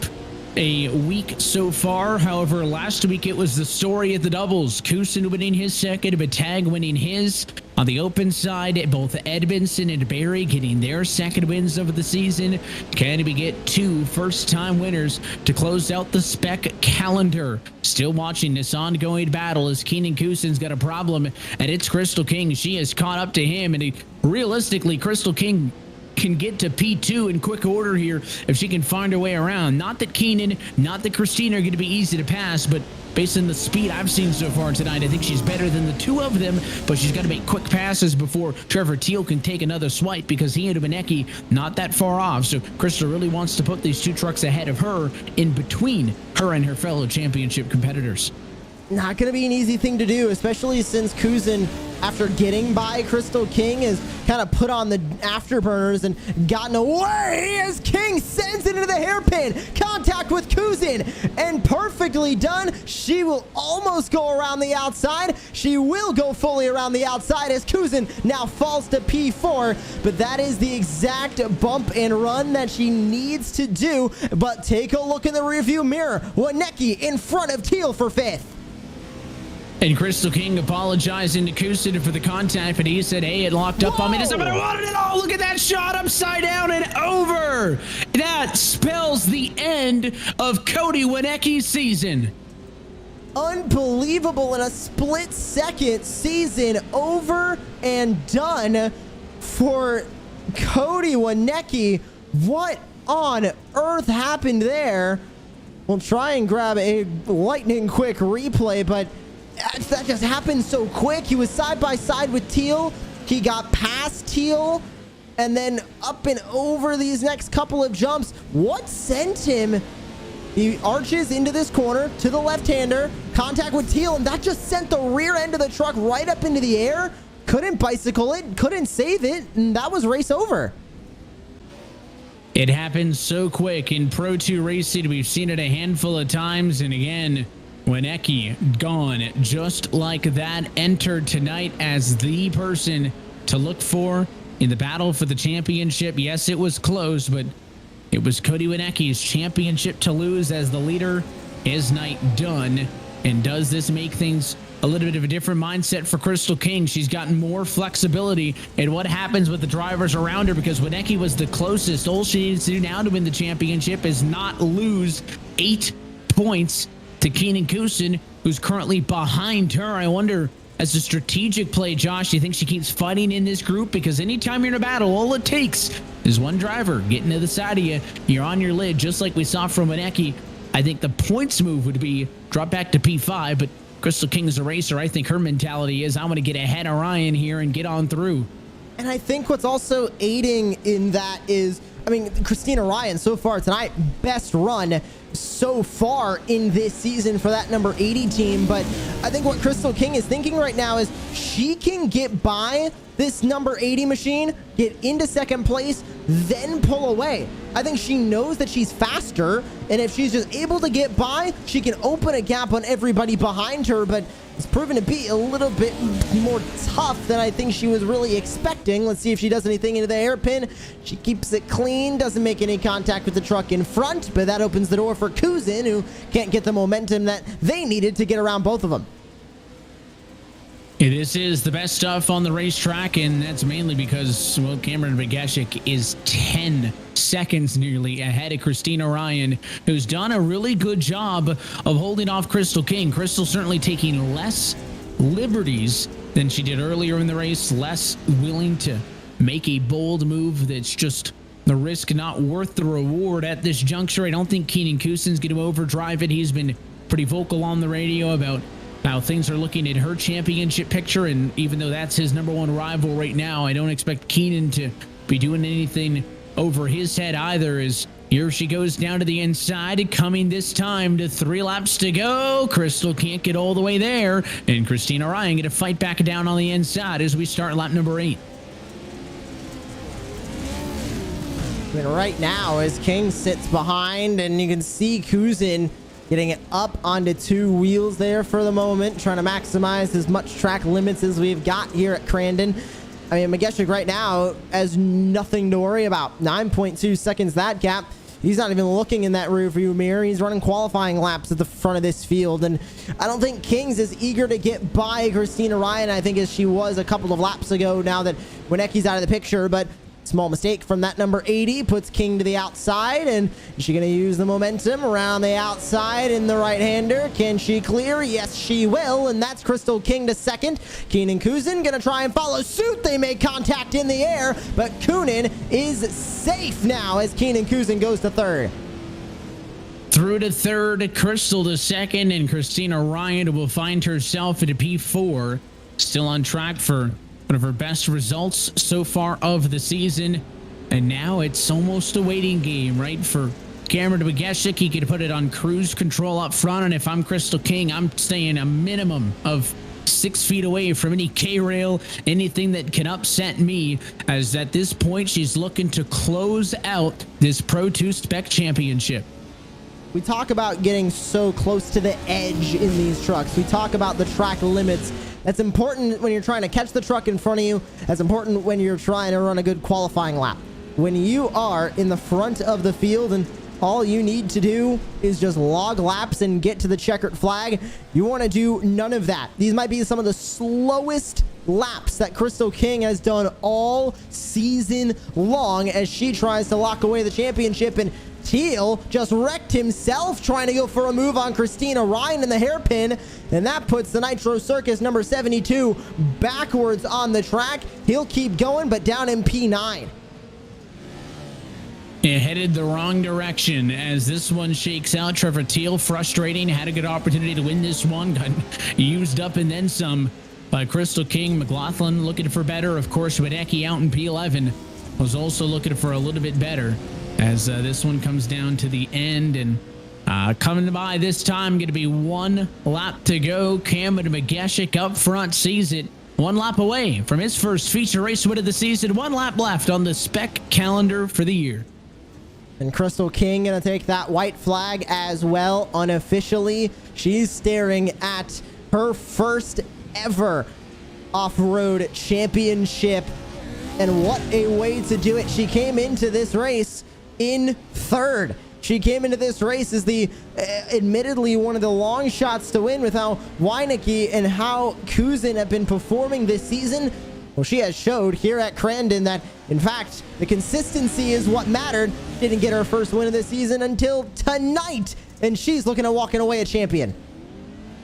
[SPEAKER 1] a week so far. However, last week it was the story at the doubles. Kuzin winning his second, Batag winning his. On the open side, both Edmondson and Barry getting their second wins of the season. Can we get 2 first-time winners to close out the Spec calendar? Still watching this ongoing battle as Keenan Kuzin's got a problem, and it's Crystal King. She has caught up to him, and realistically, Crystal King can get to P2 in quick order here if she can find her way around. Not that Keenan, not that Christina are going to be easy to pass, but based on the speed I've seen so far tonight, I think she's better than the 2 of them, but she's got to make quick passes before Trevor Teal can take another swipe, because he and Wienecke not that far off. So Crystal really wants to put these 2 trucks ahead of her, in between her and her fellow championship competitors.
[SPEAKER 2] Not going to be an easy thing to do, especially since Kuzin after getting by Crystal King, has kind of put on the afterburners and gotten away as King sends it into the hairpin. Contact with Kuzin, and perfectly done. She will almost go around the outside. She will go fully around the outside as Kuzin now falls to P4, but that is the exact bump and run that she needs to do. But take a look in the rearview mirror. Wanecki in front of Teal for 5th.
[SPEAKER 1] And Crystal King apologizing to Kuzin for the contact, but he said, hey, it locked up on me. But I wanted it all. Look at that shot, upside down and over. That spells the end of Cody Wanecki's season.
[SPEAKER 2] Unbelievable. In a split second, season over and done for Cody Wanecki. What on earth happened there? We'll try and grab a lightning quick replay, but that just happened so quick. He was side by side with Teal. He got past Teal and then up and over these next couple of jumps. What sent him? He arches into this corner to the left-hander, contact with Teal, and that just sent the rear end of the truck right up into the air. Couldn't bicycle it, couldn't save it, and that was race over.
[SPEAKER 1] It happened so quick in Pro 2 racing. We've seen it a handful of times, and again, Wanecki gone just like that. Entered tonight as the person to look for in the battle for the championship. Yes, it was close, but it was Cody Wanecki's championship to lose as the leader. His night done. And does this make things a little bit of a different mindset for Crystal King? She's gotten more flexibility in what happens with the drivers around her, because Wanecki was the closest. All she needs to do now to win the championship is not lose 8 points to Keenan Kuzin, who's currently behind her. I wonder, as a strategic play, Josh, do you think she keeps fighting in this group? Because anytime you're in a battle, all it takes is one driver getting to the side of you. You're on your lid, just like we saw from Wanecki. I think the points move would be drop back to P5, but Crystal King's a racer. I think her mentality is, I'm going to get ahead of Ryan here and get on through.
[SPEAKER 2] And I think what's also aiding in that is, I mean, Christina Ryan so far tonight, best run so far in this season for that number 80 team. But I think what Crystal King is thinking right now is she can get by this number 80 machine, get into second place, then pull away. I think she knows that she's faster, and if she's just able to get by, she can open a gap on everybody behind her. But it's proven to be a little bit more tough than I think she was really expecting. Let's see if she does anything into the hairpin. She keeps it clean, doesn't make any contact with the truck in front, but that opens the door for Kuzin, who can't get the momentum that they needed to get around both of them.
[SPEAKER 1] This is the best stuff on the racetrack, and that's mainly because, well, Cameron Begeshik is 10 seconds nearly ahead of Christina Ryan, who's done a really good job of holding off Crystal King. Crystal certainly taking less liberties than she did earlier in the race, less willing to make a bold move that's just the risk not worth the reward at this juncture. I don't think Keenan Kuzin's going to overdrive it. He's been pretty vocal on the radio about how things are looking at her championship picture, and even though that's his number one rival right now, I don't expect Keenan to be doing anything over his head either. As here she goes down to the inside, coming this time to 3 laps to go. Crystal can't get all the way there, and Christina Ryan going to fight back down on the inside as we start lap number 8.
[SPEAKER 2] And right now, as King sits behind, and you can see Kuzin getting it up onto 2 wheels there for the moment, trying to maximize as much track limits as we've got here at Crandon. I mean, Megeshik right now has nothing to worry about. 9.2 seconds that gap. He's not even looking in that rearview mirror. He's running qualifying laps at the front of this field. And I don't think King's as eager to get by Christina Ryan, I think, as she was a couple of laps ago now that Wanecki's out of the picture. But small mistake from that number 80 puts King to the outside, and is she going to use the momentum around the outside in the right-hander? Can she clear? Yes, she will, and that's Crystal King to second. Keenan Kuzin going to try and follow suit. They make contact in the air, but Koonin is safe now as Keenan Kuzin goes to third.
[SPEAKER 1] Through to third, Crystal to second, and Christina Ryan will find herself at a P4, still on track for one of her best results so far of the season. And now it's almost a waiting game, right? For Cameron Begeshik, he could put it on cruise control up front. And if I'm Crystal King, I'm staying a minimum of 6 feet away from any K-rail, anything that can upset me, as at this point she's looking to close out this Pro 2 Spec Championship.
[SPEAKER 2] We talk about getting so close to the edge in these trucks. We talk about the track limits. That's important when you're trying to catch the truck in front of you. That's important when you're trying to run a good qualifying lap. When you are in the front of the field and all you need to do is just log laps and get to the checkered flag, you want to do none of that. These might be some of the slowest laps that Crystal King has done all season long as she tries to lock away the championship. And Teal just wrecked himself trying to go for a move on Christina Ryan in the hairpin, and that puts the Nitro Circus number 72 backwards on the track. He'll keep going, but down in P9.
[SPEAKER 1] It headed the wrong direction as this one shakes out. Trevor Teal, frustrating, had a good opportunity to win this one, got used up and then some by Crystal King. McLaughlin looking for better. Of course, Wadecki out in P11 was also looking for a little bit better as this one comes down to the end. And coming by this time, going to be 1 lap to go. Cameron McGeshik up front sees it 1 lap away from his first feature race win of the season. 1 lap left on the Spec calendar for the year.
[SPEAKER 2] And Crystal King going to take that white flag as well unofficially. She's staring at her first ever off-road championship. And what a way to do it. She came into this race in 3rd. She came into this race as the admittedly one of the long shots to win with how Weinecke and how Kuzin have been performing this season. Well, she has showed here at Crandon that, in fact, the consistency is what mattered. Didn't get her first win of the season until tonight, and she's looking at walking away a champion.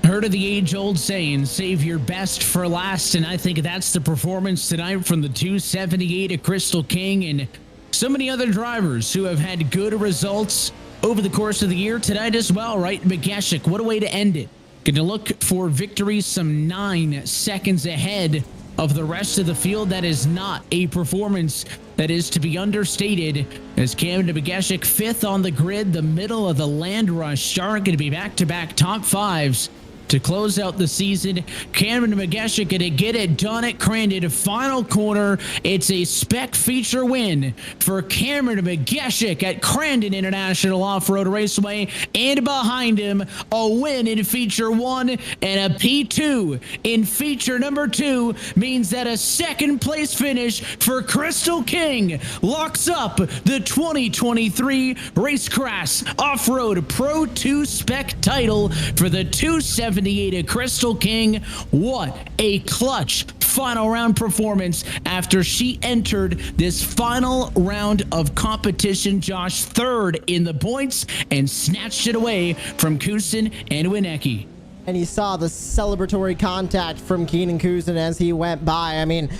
[SPEAKER 1] Heard of the age-old saying, save your best for last, and I think that's the performance tonight from the 278 of Crystal King and so many other drivers who have had good results over the course of the year tonight as well, right? McGeshik, what a way to end it. Going to look for victories some 9 seconds ahead of the rest of the field. That is not a performance that is to be understated, as Cameron McGeshik 5th on the grid, the middle of the land rush start, going to be back-to-back top 5s to close out the season. Cameron McGeshik going to get it done at Crandon. Final corner. It's a Spec feature win for Cameron McGeshik at Crandon International Off-Road Raceway. And behind him, a win in feature 1 and a P2 in feature number 2 means that a 2nd place finish for Crystal King locks up the 2023 Racecraft Off-Road Pro 2 Spec title for the 278 of Crystal King. What a clutch final round performance after she entered this final round of competition. Josh 3rd in the points and snatched it away from Kusin and Weinecke.
[SPEAKER 2] And you saw the celebratory contact from Keenan Kuzin as he went by. I mean,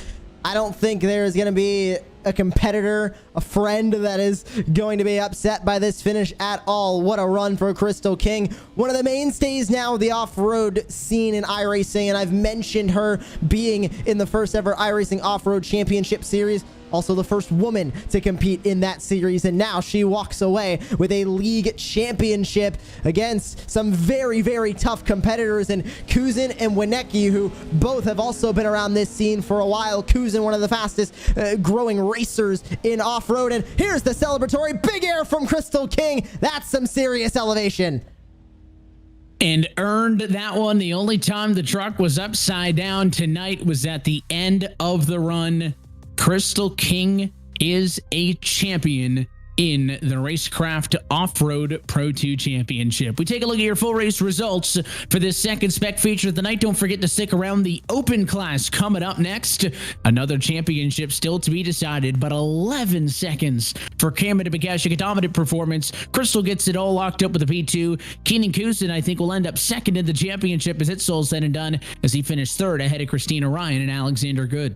[SPEAKER 2] I don't think there's going to be a competitor, a friend that is going to be upset by this finish at all. What a run for Crystal King. One of the mainstays now of the off-road scene in iRacing, and I've mentioned her being in the first ever iRacing Off-Road Championship Series. Also the first woman to compete in that series, and now she walks away with a league championship against some very, very tough competitors in Kuzin and Weinecke, who both have also been around this scene for a while. Kuzin, one of the fastest growing racers in off-road, and here's the celebratory big air from Crystal King. That's some serious elevation.
[SPEAKER 1] And earned that one. The only time the truck was upside down tonight was at the end of the run. Crystal King is a champion in the Racecraft Off-Road Pro 2 Championship. We take a look at your full race results for this 2nd Spec feature of the night. Don't forget to stick around. The open class coming up next. Another championship still to be decided, but 11 seconds for Cameron McGeshik. A dominant performance. Crystal gets it all locked up with a P2. Keenan Kuzin, I think, will end up 2nd in the championship as it's all said and done, as he finished 3rd ahead of Christina Ryan and Alexander Good.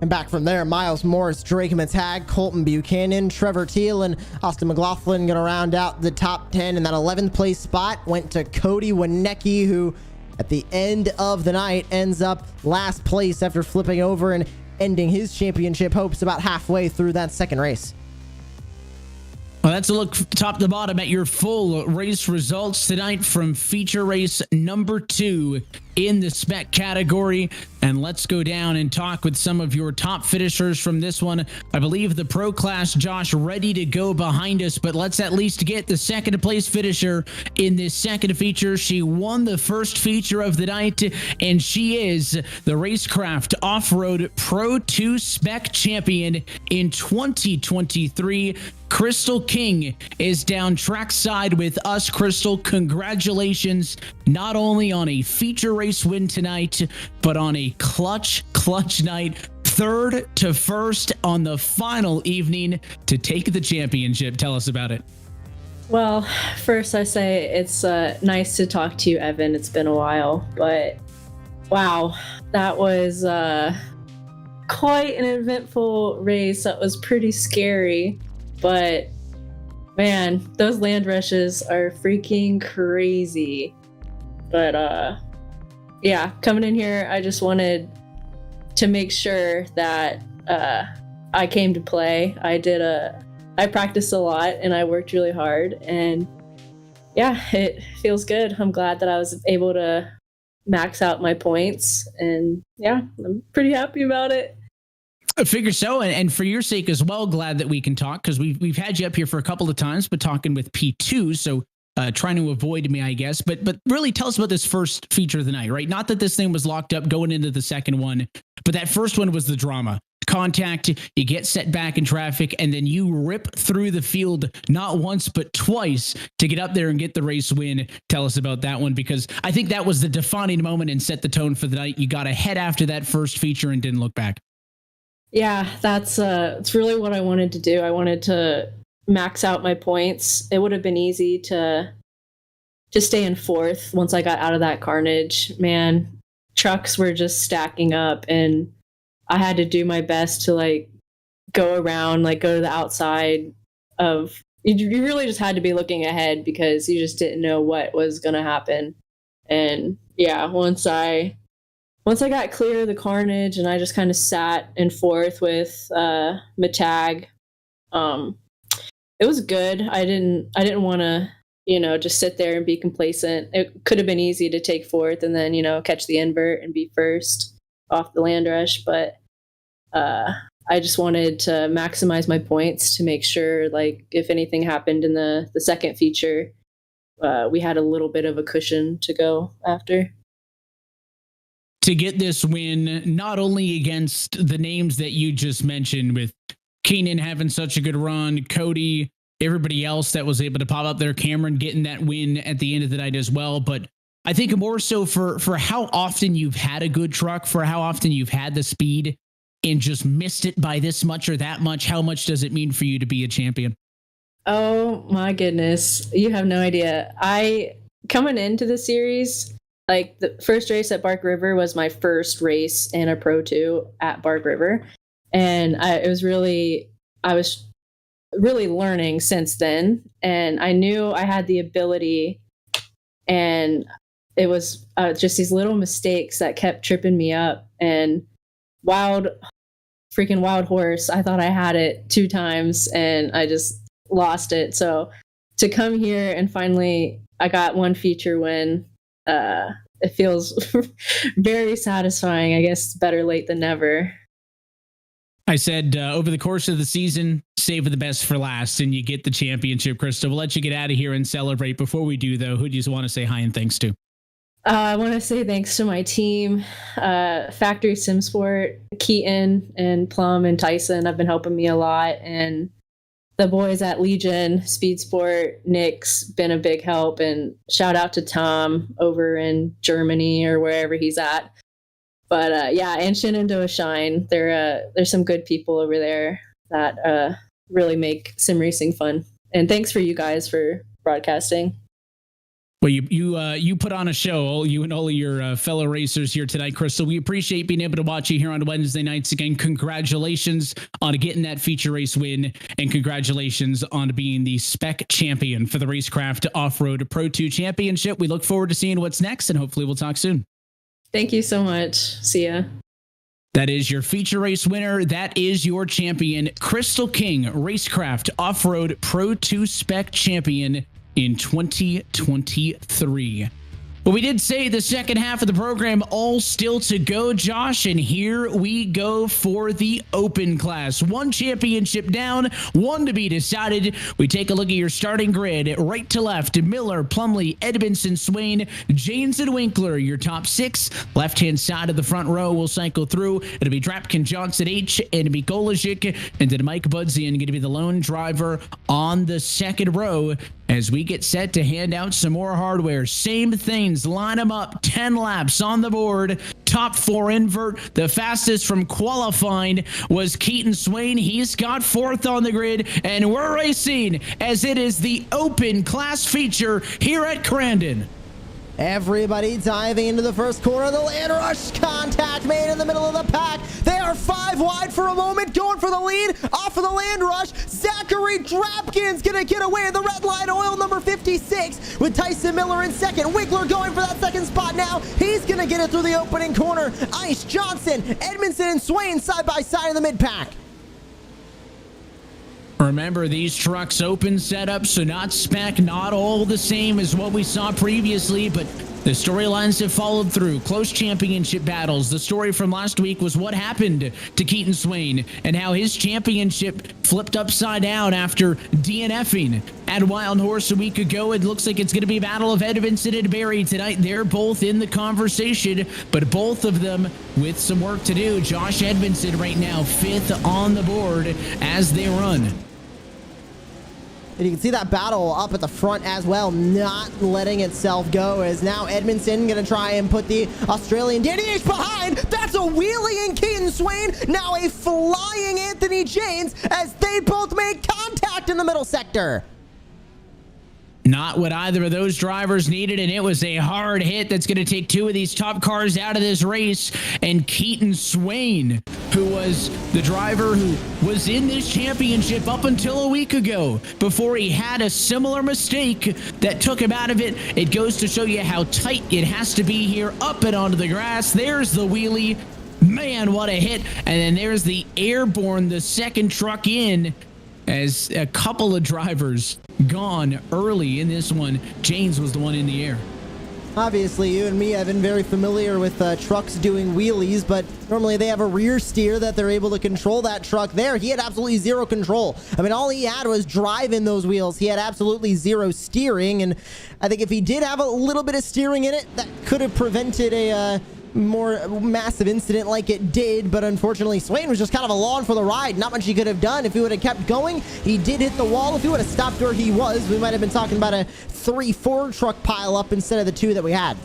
[SPEAKER 2] And back from there, Miles Morris, Drake Matag, Colton Buchanan, Trevor Teal, and Austin McLaughlin going to round out the top 10. And that 11th place spot went to Cody Weinecke, who at the end of the night ends up last place after flipping over and ending his championship hopes about halfway through that 2nd race.
[SPEAKER 1] Well, that's a look top to bottom at your full race results tonight from feature race number 2. in the Spec category. And let's go down and talk with some of your top finishers from this one. I believe the pro class, Josh, ready to go behind us, but let's at least get the second place finisher in this second feature. She won the first feature of the night, and she is the Racecraft Off-Road Pro 2 Spec champion in 2023. Crystal King is down trackside with us. Crystal, congratulations not only on a feature race win tonight, but on a clutch night, third to first on the final evening to take the championship. Tell us about it.
[SPEAKER 3] Well, first I say it's nice to talk to you, Evan. It's been a while, but wow, that was quite an eventful race. That was pretty scary. But man, those land rushes are freaking crazy. But yeah, coming in here, I just wanted to make sure that I came to play. I practiced a lot and I worked really hard, and yeah, it feels good. I'm glad that I was able to max out my points, and yeah, I'm pretty happy about it.
[SPEAKER 1] I figure so, and for your sake as well, glad that we can talk, because we've had you up here for a couple of times, but talking with P2, so trying to avoid me, I guess. But really, tell us about this first feature of the night, right? Not that this thing was locked up going into the second one, but that first one was the drama. Contact, you get set back in traffic, and then you rip through the field not once but twice to get up there and get the race win. Tell us about that one, because I think that was the defining moment and set the tone for the night. You got ahead after that first feature and didn't look back.
[SPEAKER 3] Yeah, it's really what I wanted to do. I wanted to max out my points. It would have been easy to stay in fourth once I got out of that carnage. Man, trucks were just stacking up, and I had to do my best to go around, go to the outside of. You really just had to be looking ahead because you just didn't know what was going to happen. And yeah, once I got clear of the carnage and I just kind of sat in fourth with Matag, it was good. I didn't want to, just sit there and be complacent. It could have been easy to take fourth and then, catch the invert and be first off the land rush. But I just wanted to maximize my points to make sure, if anything happened in the second feature, we had a little bit of a cushion to go after.
[SPEAKER 1] To get this win, not only against the names that you just mentioned, with Keenan having such a good run, Cody, everybody else that was able to pop up there, Cameron getting that win at the end of the night as well. But I think more so for how often you've had a good truck, for how often you've had the speed and just missed it by this much or that much. How much does it mean for you to be a champion?
[SPEAKER 3] Oh my goodness. You have no idea. Coming into the series, the first race at Bark River was my first race in a Pro 2 at Bark River. And I was really learning since then. And I knew I had the ability, and it was just these little mistakes that kept tripping me up. And freaking wild horse, I thought I had it 2 times and I just lost it. So to come here and finally I got one feature win, it feels very satisfying. I guess better late than never.
[SPEAKER 1] I said over the course of the season, save the best for last, and you get the championship, Crystal. We'll let you get out of here and celebrate. Before we do, though, who do you want to say hi and thanks to?
[SPEAKER 3] I want to say thanks to my team, Factory Simsport, Keaton and Plum and Tyson have been helping me a lot. And the boys at Legion, Speed Sport, Nick's been a big help. And shout out to Tom over in Germany or wherever he's at. But yeah, and Shenandoah Shine. There's some good people over there that really make sim racing fun. And thanks for you guys for broadcasting.
[SPEAKER 1] Well, you put on a show, you and all of your fellow racers here tonight, Crystal. We appreciate being able to watch you here on Wednesday nights. Again, congratulations on getting that feature race win, and congratulations on being the Spec champion for the Racecraft Off-Road Pro 2 Championship. We look forward to seeing what's next, and hopefully we'll talk soon.
[SPEAKER 3] Thank you so much. See ya.
[SPEAKER 1] That is your feature race winner. That is your champion, Crystal King, Racecraft Off-Road Pro 2 Spec champion in 2023. But we did say the second half of the program all still to go, Josh, and here we go for the open class. One championship down, one to be decided. We take a look at your starting grid. Right to left, Miller, Plumley, Edmondson, Swain, Janes, and Winkler, your top six. Left-hand side of the front row will cycle through. It'll be Drapkin, Johnson, H, and it'll be Golashik, and then Mike Budzian going to be the lone driver on the second row as we get set to hand out some more hardware. Same things, line them up, 10 laps on the board. Top four invert. The fastest from qualifying was Keaton Swain. He's got fourth on the grid, and we're racing as it is the open class feature here at Crandon.
[SPEAKER 2] Everybody diving into the first corner. The land rush, contact made in the middle of the pack. They are 5 wide for a moment, going for the lead. Off of the land rush, Zachary Drapkin's gonna get away in the red line oil, number 56, with Tyson Miller in second. Winkler going for that second spot now. He's gonna get it through the opening corner. Ice, Johnson, Edmondson, and Swain side by side in the mid pack.
[SPEAKER 1] Remember, these trucks open setup, so not spec, not all the same as what we saw previously, but the storylines have followed through. Close championship battles. The story from last week was what happened to Keaton Swain and how his championship flipped upside down after DNFing at Wild Horse a week ago. It looks like it's going to be a battle of Edmondson and Barry tonight. They're both in the conversation, but both of them with some work to do. Josh Edmondson right now 5th on the board as they run.
[SPEAKER 2] And you can see that battle up at the front as well, not letting itself go, as now Edmondson going to try and put the Australian Danny H behind. That's a wheelie in Keaton Swain. Now a flying Anthony Janes as they both make contact in the middle sector.
[SPEAKER 1] Not what either of those drivers needed, and it was a hard hit that's going to take two of these top cars out of this race. And Keaton Swain, who was the driver who was in this championship up until a week ago, before he had a similar mistake that took him out of it. It goes to show you how tight it has to be here, up and onto the grass. There's the wheelie. Man, what a hit. And then there's the airborne, the second truck in, as a couple of drivers gone early in this one. James was the one in the air.
[SPEAKER 2] Obviously, you and me have been very familiar with trucks doing wheelies, but normally they have a rear steer that they're able to control that truck there. He had absolutely zero control. I mean, all he had was driving those wheels. He had absolutely zero steering, and I think if he did have a little bit of steering in it, that could have prevented a more massive incident like it did. But unfortunately, Swain was just kind of along for the ride. Not much he could have done. If he would have kept going, he did hit the wall. If he would have stopped where he was, we might have been talking about a 3-4 truck pile up instead of the 2 that we had.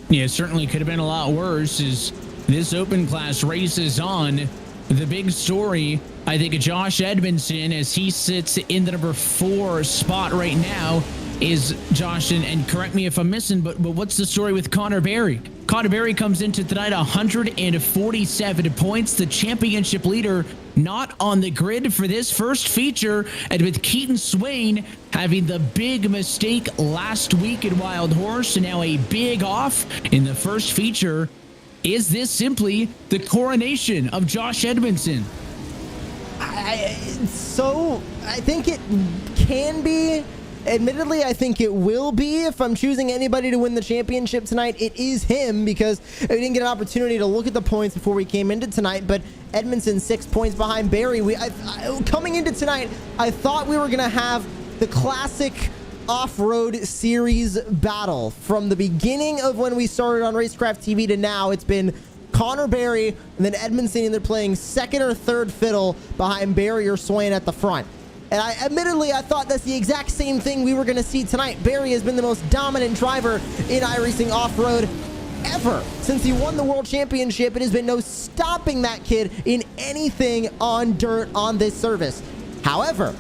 [SPEAKER 1] Yeah, it certainly could have been a lot worse as this open class race is on. The big story, I think, of Josh Edmondson as he sits in the number 4 spot right now is Josh, and correct me if I'm missing, but what's the story with Connor Berry? Connor Berry comes into tonight 147 points, the championship leader, not on the grid for this first feature, and with Keaton Swain having the big mistake last week at Wild Horse, and now a big off in the first feature. Is this simply the coronation of Josh Edmondson?
[SPEAKER 2] I think it can be. Admittedly, I think it will be. If I'm choosing anybody to win the championship tonight, it is him, because we didn't get an opportunity to look at the points before we came into tonight, but Edmondson 6 points behind Barry. Coming into tonight, I thought we were going to have the classic off-road series battle. From the beginning of when we started on Racecraft TV to now, it's been Connor Berry and then Edmondson either playing second or third fiddle behind Barry or Swain at the front. And I thought that's the exact same thing we were going to see tonight. Barry has been the most dominant driver in iRacing off-road ever. Since he won the World Championship, it has been no stopping that kid in anything on dirt on this service. However,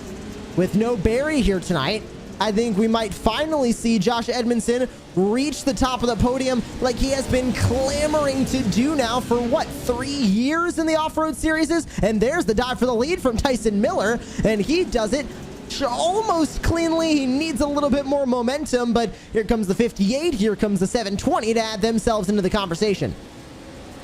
[SPEAKER 2] with no Barry here tonight, I think we might finally see Josh Edmondson reach the top of the podium like he has been clamoring to do now for, 3 years in the off-road series? And there's the dive for the lead from Tyson Miller, and he does it almost cleanly. He needs a little bit more momentum, but here comes the 58, here comes the 720 to add themselves into the conversation.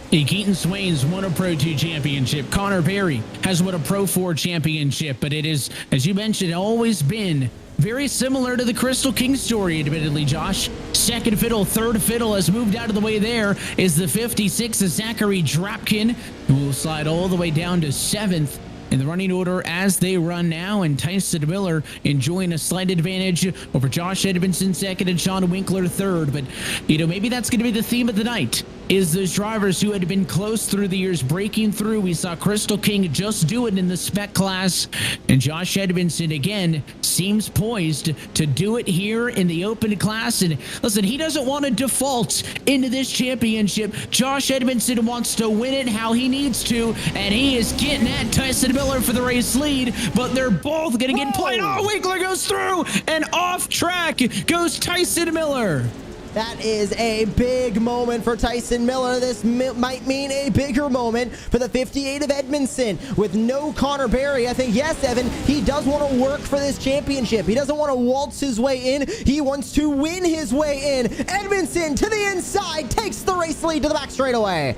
[SPEAKER 1] Keaton Swain's won a Pro 2 championship. Connor Berry has won a Pro 4 championship, but it is, as you mentioned, always been very similar to the Crystal King story, admittedly, Josh. Second fiddle, third fiddle has moved out of the way. There is the 56 of Zachary Drapkin, who will slide all the way down to 7th in the running order as they run now, and Tyson Miller enjoying a slight advantage over Josh Edmondson second and Sean Winkler third. But, you know, maybe that's going to be the theme of the night, is those drivers who had been close through the years breaking through. We saw Crystal King just do it in the Spec class, and Josh Edmondson again seems poised to do it here in the open class. And listen, he doesn't want to default into this championship. Josh Edmondson wants to win it how he needs to, and he is getting at Tyson Miller for the race lead, but they're both going to get played. Oh, Winkler goes through, and off track goes Tyson Miller.
[SPEAKER 2] That is a big moment for Tyson Miller. This might mean a bigger moment for the 58 of Edmondson. With no Connor Berry, I think, yes, Evan, he does want to work for this championship. He doesn't want to waltz his way in. He wants to win his way in. Edmondson to the inside, takes the race lead to the back straightaway.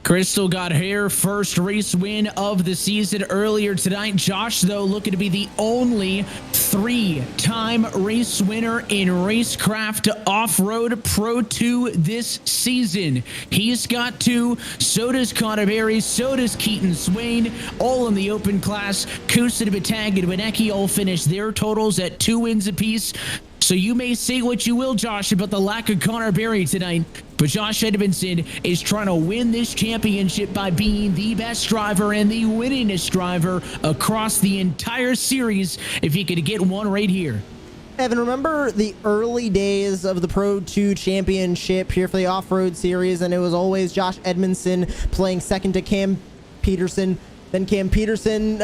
[SPEAKER 1] Crystal got her first race win of the season earlier tonight. Josh, though, looking to be the only 3-time race winner in Racecraft Off-Road Pro 2 this season. He's got 2, so does Connor Berry, so does Keaton Swain, all in the open class. Kusin, Batag, and Winecki all finished their totals at 2 wins apiece. So you may say what you will, Josh, about the lack of Connor Berry tonight, but Josh Edmondson is trying to win this championship by being the best driver and the winningest driver across the entire series if he could get one right here.
[SPEAKER 2] Evan, remember the early days of the Pro 2 Championship here for the Off-Road Series, and it was always Josh Edmondson playing second to Cam Peterson. Then Cam Peterson,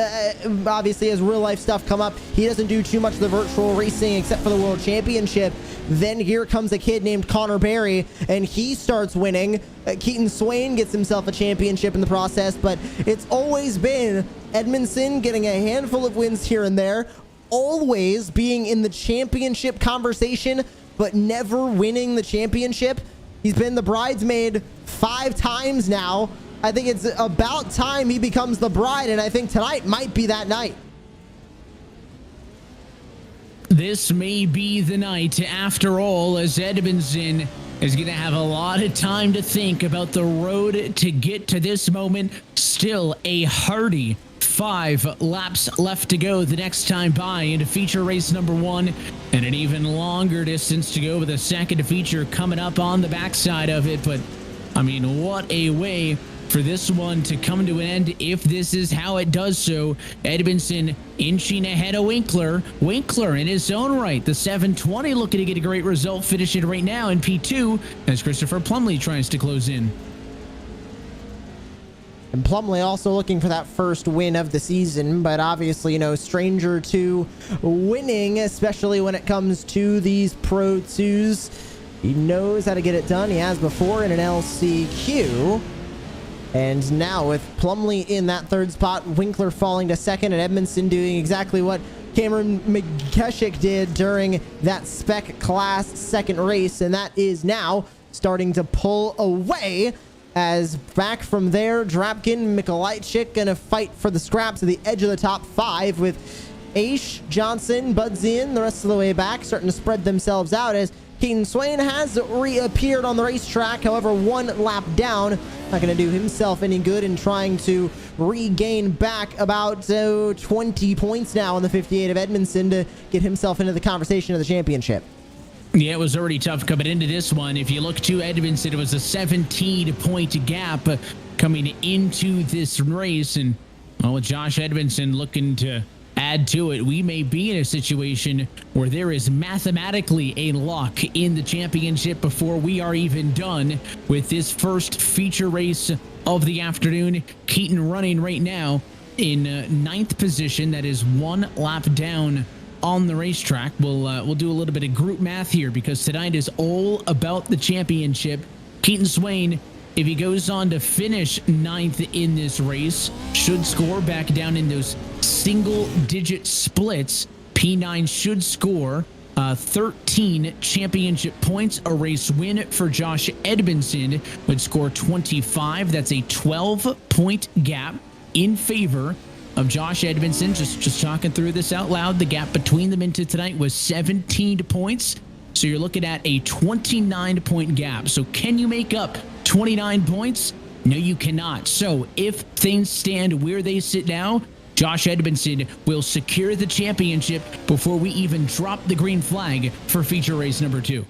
[SPEAKER 2] obviously, as real-life stuff come up, he doesn't do too much of the virtual racing except for the World Championship. Then here comes a kid named Connor Berry, and he starts winning. Keaton Swain gets himself a championship in the process, but it's always been Edmondson getting a handful of wins here and there, always being in the championship conversation, but never winning the championship. He's been the bridesmaid 5 times now. I think it's about time he becomes the bride, and I think tonight might be that night.
[SPEAKER 1] This may be the night after all, as Edmondson is going to have a lot of time to think about the road to get to this moment. Still a hearty 5 laps left to go the next time by into feature race number 1, and an even longer distance to go with a second feature coming up on the backside of it. But I mean, what a way for this one to come to an end if this is how it does so. Edmondson inching ahead of Winkler. Winkler in his own right, the 720 looking to get a great result, finishing right now in P2 as Christopher Plumley tries to close in.
[SPEAKER 2] And Plumley also looking for that first win of the season, but obviously, you know, stranger to winning, especially when it comes to these Pro 2s. He knows how to get it done. He has before in an LCQ. And now with Plumley in that 3rd spot, Winkler falling to 2nd, and Edmondson doing exactly what Cameron McKeshik did during that Spec class 2nd race, and that is now starting to pull away. As back from there, Drapkin, Mikolajczyk gonna fight for the scraps at the edge of the top 5 with Aish, Johnson, Budzian, the rest of the way back, starting to spread themselves out as Keaton Swain has reappeared on the racetrack. However, 1 lap down, not going to do himself any good in trying to regain back about 20 points now on the 58 of Edmondson to get himself into the conversation of the championship.
[SPEAKER 1] Yeah, it was already tough coming into this one. If you look to Edmondson, it was a 17-point gap coming into this race. And well, with Josh Edmondson looking to add to it, we may be in a situation where there is mathematically a lock in the championship before we are even done with this first feature race of the afternoon. Keaton running right now in 9th position. That is 1 lap down on the racetrack. We'll do a little bit of group math here because tonight is all about the championship. Keaton Swain, if he goes on to finish 9th in this race, should score back down in those single-digit splits. P9 should score 13 championship points. A race win for Josh Edmondson would score 25. That's a 12-point gap in favor of Josh Edmondson. Just talking through this out loud. The gap between them into tonight was 17 points. So you're looking at a 29-point gap. So can you make up 29 points? No, you cannot. So if things stand where they sit now, Josh Edmondson will secure the championship before we even drop the green flag for feature race number 2.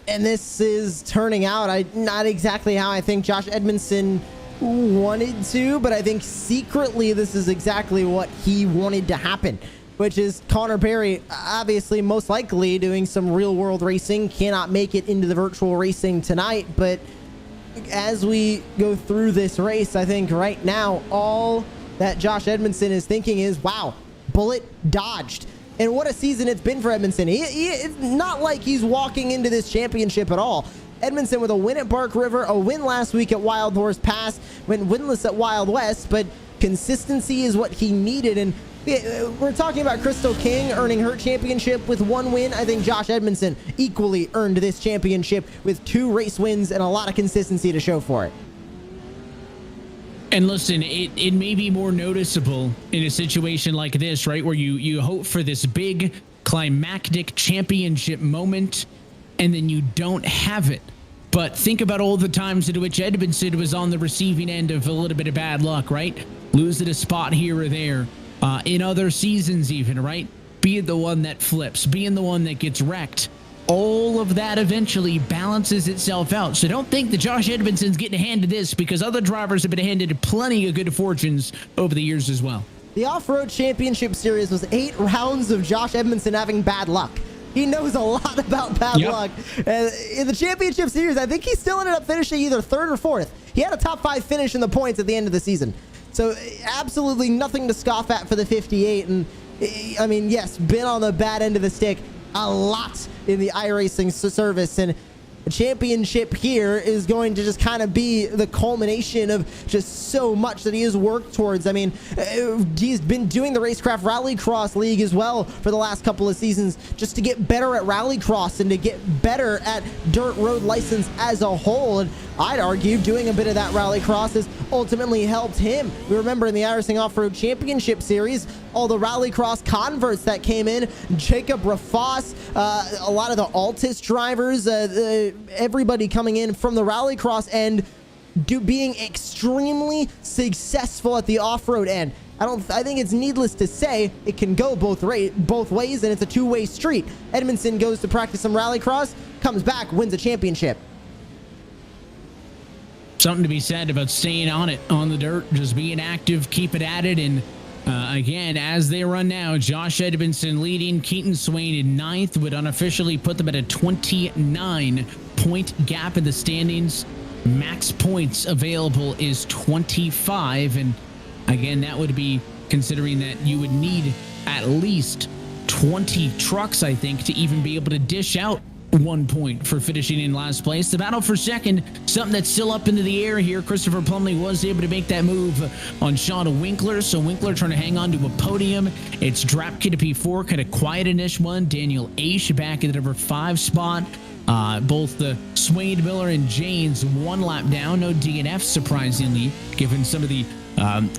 [SPEAKER 2] And this is turning out not exactly how I think Josh Edmondson wanted to, but I think secretly this is exactly what he wanted to happen, which is Connor Berry, obviously most likely doing some real world racing, cannot make it into the virtual racing tonight. But as we go through this race, I think right now all that Josh Edmondson is thinking is, wow, bullet dodged. And what a season it's been for Edmondson. It's not like he's walking into this championship at all. Edmondson with a win at Bark River, a win last week at Wild Horse Pass, went winless at Wild West, but consistency is what he needed. And we're talking about Crystal King earning her championship with 1 win. I think Josh Edmondson equally earned this championship with 2 race wins and a lot of consistency to show for it.
[SPEAKER 1] And listen, it may be more noticeable in a situation like this, right? Where you hope for this big climactic championship moment and then you don't have it. But think about all the times in which Edmondson was on the receiving end of a little bit of bad luck, right? Losing a spot here or there. In other seasons even, right? Being the one that flips, being the one that gets wrecked. All of that eventually balances itself out. So don't think that Josh Edmondson's getting handed this, because other drivers have been handed plenty of good fortunes over the years as well.
[SPEAKER 2] The Off-Road Championship Series was 8 rounds of Josh Edmondson having bad luck. He knows a lot about bad luck. And in the Championship Series, I think he still ended up finishing either 3rd or 4th. He had a top 5 finish in the points at the end of the season. So absolutely nothing to scoff at for the 58. And I mean, yes, been on the bad end of the stick a lot in the iRacing service, and the championship here is going to just kind of be the culmination of just so much that he has worked towards. I mean, he's been doing the Racecraft Rallycross League as well for the last couple of seasons, just to get better at Rallycross and to get better at dirt road license as a whole. And I'd argue doing a bit of that Rallycross has ultimately helped him. We remember in the iRacing Off-Road Championship Series, all the Rallycross converts that came in, Jacob Rafas, a lot of the Altus drivers, everybody coming in from the Rallycross end, being extremely successful at the off-road end. I think it's needless to say it can go both ways, and it's a two-way street. Edmondson goes to practice some Rallycross, comes back, wins a championship.
[SPEAKER 1] Something to be said about staying on it, on the dirt, just being active, keep it at it. And again, as they run now, Josh Edmondson leading, Keaton Swain in 9th would unofficially put them at a 29-point gap in the standings. Max points available is 25. And again, that would be considering that you would need at least 20 trucks, I think, to even be able to dish out 1 point for finishing in last place. The battle for second, something that's still up into the air here. Christopher Plumley was able to make that move on Sean Winkler, so Winkler trying to hang on to a podium. It's Drapkin to P4, kind of quiet-ish one. Daniel Aish back in the number 5 spot. Both the Swain, Miller, and Janes 1 lap down. No DNF, surprisingly, given some of the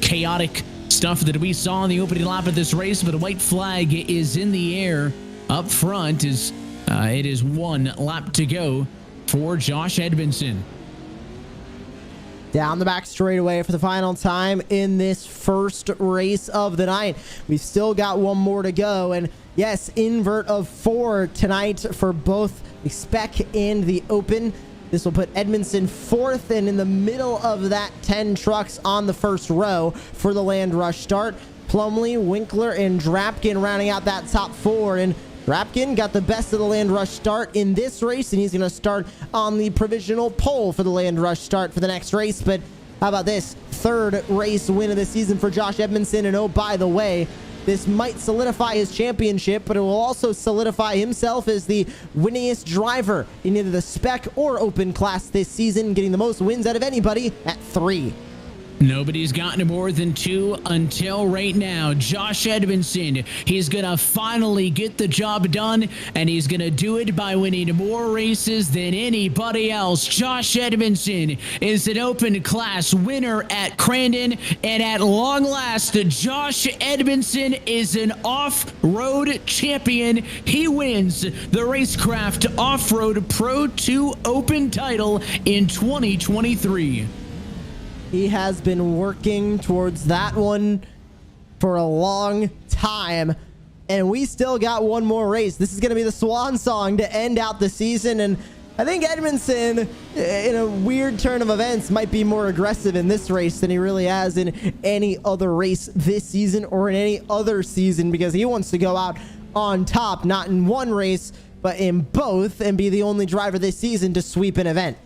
[SPEAKER 1] chaotic stuff that we saw in the opening lap of this race. But a white flag is in the air up front as it is 1 lap to go for Josh Edmondson.
[SPEAKER 2] Down the back straightaway for the final time in this first race of the night. We've still got 1 more to go. And yes, invert of 4 tonight for both the Spec and the Open. This will put Edmondson 4th, and in the middle of that, 10 trucks on the first row for the Land Rush start. Plumley, Winkler, and Drapkin rounding out that top 4. And Drapkin got the best of the Land Rush start in this race, and he's going to start on the provisional pole for the Land Rush start for the next race. But how about this? 3rd race win of the season for Josh Edmondson. And oh, by the way, this might solidify his championship, but it will also solidify himself as the winningest driver in either the Spec or Open class this season, getting the most wins out of anybody at 3.
[SPEAKER 1] Nobody's gotten more than 2 until right now. Josh Edmondson, he's going to finally get the job done, and he's going to do it by winning more races than anybody else. Josh Edmondson is an open class winner at Crandon, and at long last, Josh Edmondson is an off-road champion. He wins the Racecraft Off-Road Pro 2 Open title in 2023.
[SPEAKER 2] He has been working towards that one for a long time, and we still got one more race. This is going to be the swan song to end out the season, and I think Edmondson, in a weird turn of events, might be more aggressive in this race than he really has in any other race this season or in any other season, because he wants to go out on top, not in one race, but in both, and be the only driver this season to sweep an event.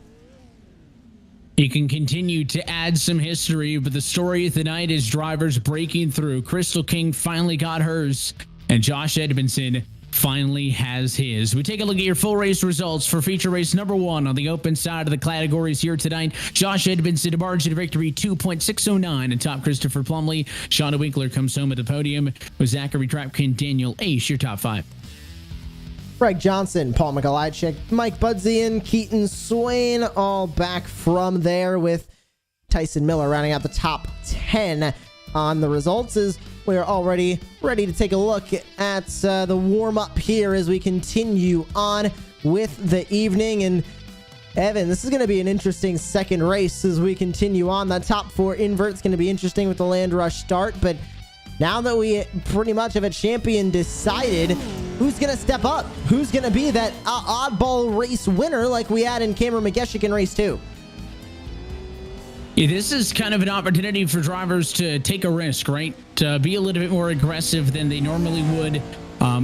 [SPEAKER 1] He can continue to add some history, but the story of the night is drivers breaking through. Crystal King finally got hers, and Josh Edmondson finally has his. We take a look at your full race results for feature race number 1 on the open side of the categories here tonight. Josh Edmondson, a margin of victory 2.609 atop Christopher Plumley. Shauna Winkler comes home at the podium with Zachary Trapkin, Daniel Ace, your top 5.
[SPEAKER 2] Greg Johnson, Paul Mikolajczyk, Mike Budzian, Keaton Swain, all back from there, with Tyson Miller rounding out the top 10 on the results, as we're already ready to take a look at the warm-up here as we continue on with the evening. And Evan, this is going to be an interesting second race as we continue on. The top 4 invert's going to be interesting with the land rush start, but now that we pretty much have a champion decided, who's going to step up? Who's going to be that oddball race winner like we had in Cameron McGeshik in race 2?
[SPEAKER 1] Yeah, this is kind of an opportunity for drivers to take a risk, right? To be a little bit more aggressive than they normally would.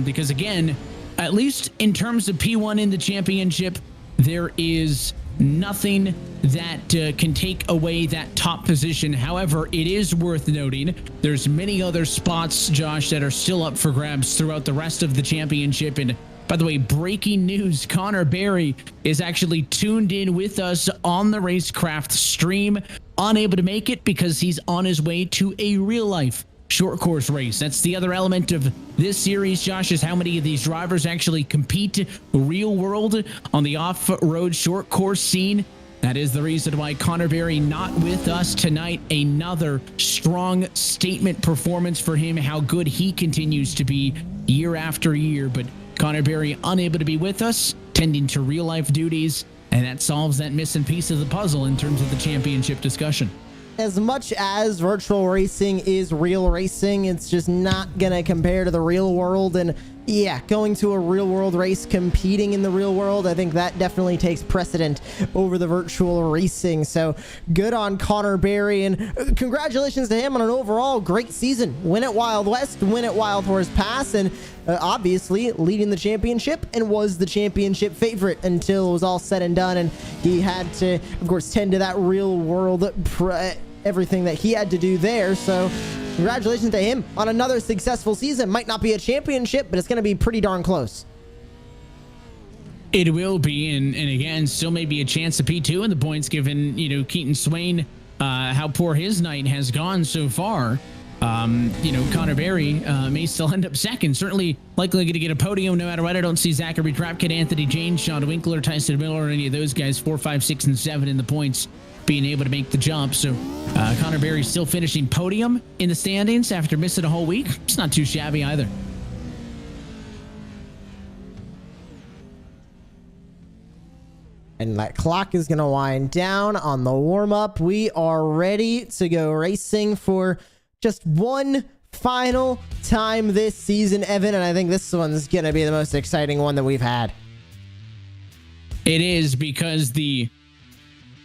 [SPEAKER 1] Because again, at least in terms of P1 in the championship, there is nothing that can take away that top position. However, it is worth noting there's many other spots, Josh, that are still up for grabs throughout the rest of the championship. And by the way, breaking news, Connor Berry is actually tuned in with us on the Racecraft stream, unable to make it because he's on his way to a real life short course race. That's the other element of this series, Josh, is how many of these drivers actually compete real world on the off-road short course scene. That is the reason why Connor Berry not with us tonight. Another strong statement performance for him, how good he continues to be year after year. But Connor Berry unable to be with us, tending to real life duties, and that solves that missing piece of the puzzle in terms of the championship discussion.
[SPEAKER 2] As much as virtual racing is real racing, it's just not going to compare to the real world. And yeah, going to a real world race, competing in the real world, I think that definitely takes precedent over the virtual racing. So good on Connor Berry, and congratulations to him on an overall great season. Win at Wild West, win at Wild Horse Pass, and obviously leading the championship, and was the championship favorite until it was all said and done. And he had to, of course, tend to that real world everything that he had to do there. So congratulations to him on another successful season. Might not be a championship, but it's going to be pretty darn close.
[SPEAKER 1] It will be, and again, still maybe a chance to P2 in the points, given, you know, Keaton Swain, how poor his night has gone so far. You know, Connor Berry may still end up second. Certainly likely going to get a podium no matter what. I don't see Zachary Trapkin, Anthony James, Shauna Winkler, Tyson Miller, or any of those guys 4, 5, 6, and 7 in the points being able to make the jump. So Connor Berry still finishing podium in the standings after missing a whole week. It's not too shabby either.
[SPEAKER 2] And that clock is going to wind down on the warm-up. We are ready to go racing for just one final time this season, Evan, and I think this one's going to be the most exciting one that we've had.
[SPEAKER 1] It is, because the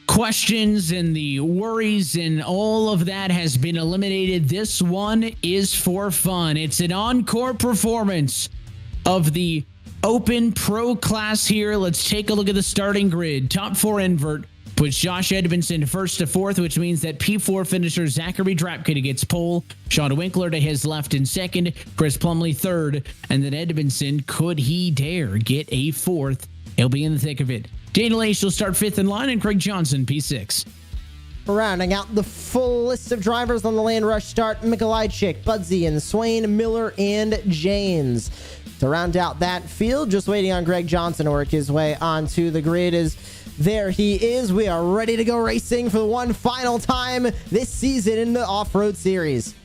[SPEAKER 1] questions and the worries and all of that has been eliminated. This one is for fun. It's an encore performance of the Open Pro class here. Let's take a look at the starting grid. Top 4 invert puts Josh Edmondson first to 4th, which means that P4 finisher Zachary Drapkin gets pole, Shauna Winkler to his left in 2nd, Chris Plumley 3rd, and then Edmondson, could he dare get a 4th? He'll be in the thick of it. Daniel Ace will start 5th in line, and Craig Johnson P6.
[SPEAKER 2] Rounding out the full list of drivers on the Land Rush start, Mikolajczyk, Budsy, and Swain, Miller, and Janes. To round out that field, just waiting on Greg Johnson to work his way onto the grid. There he is. We are ready to go racing for the one final time this season in the off-road series.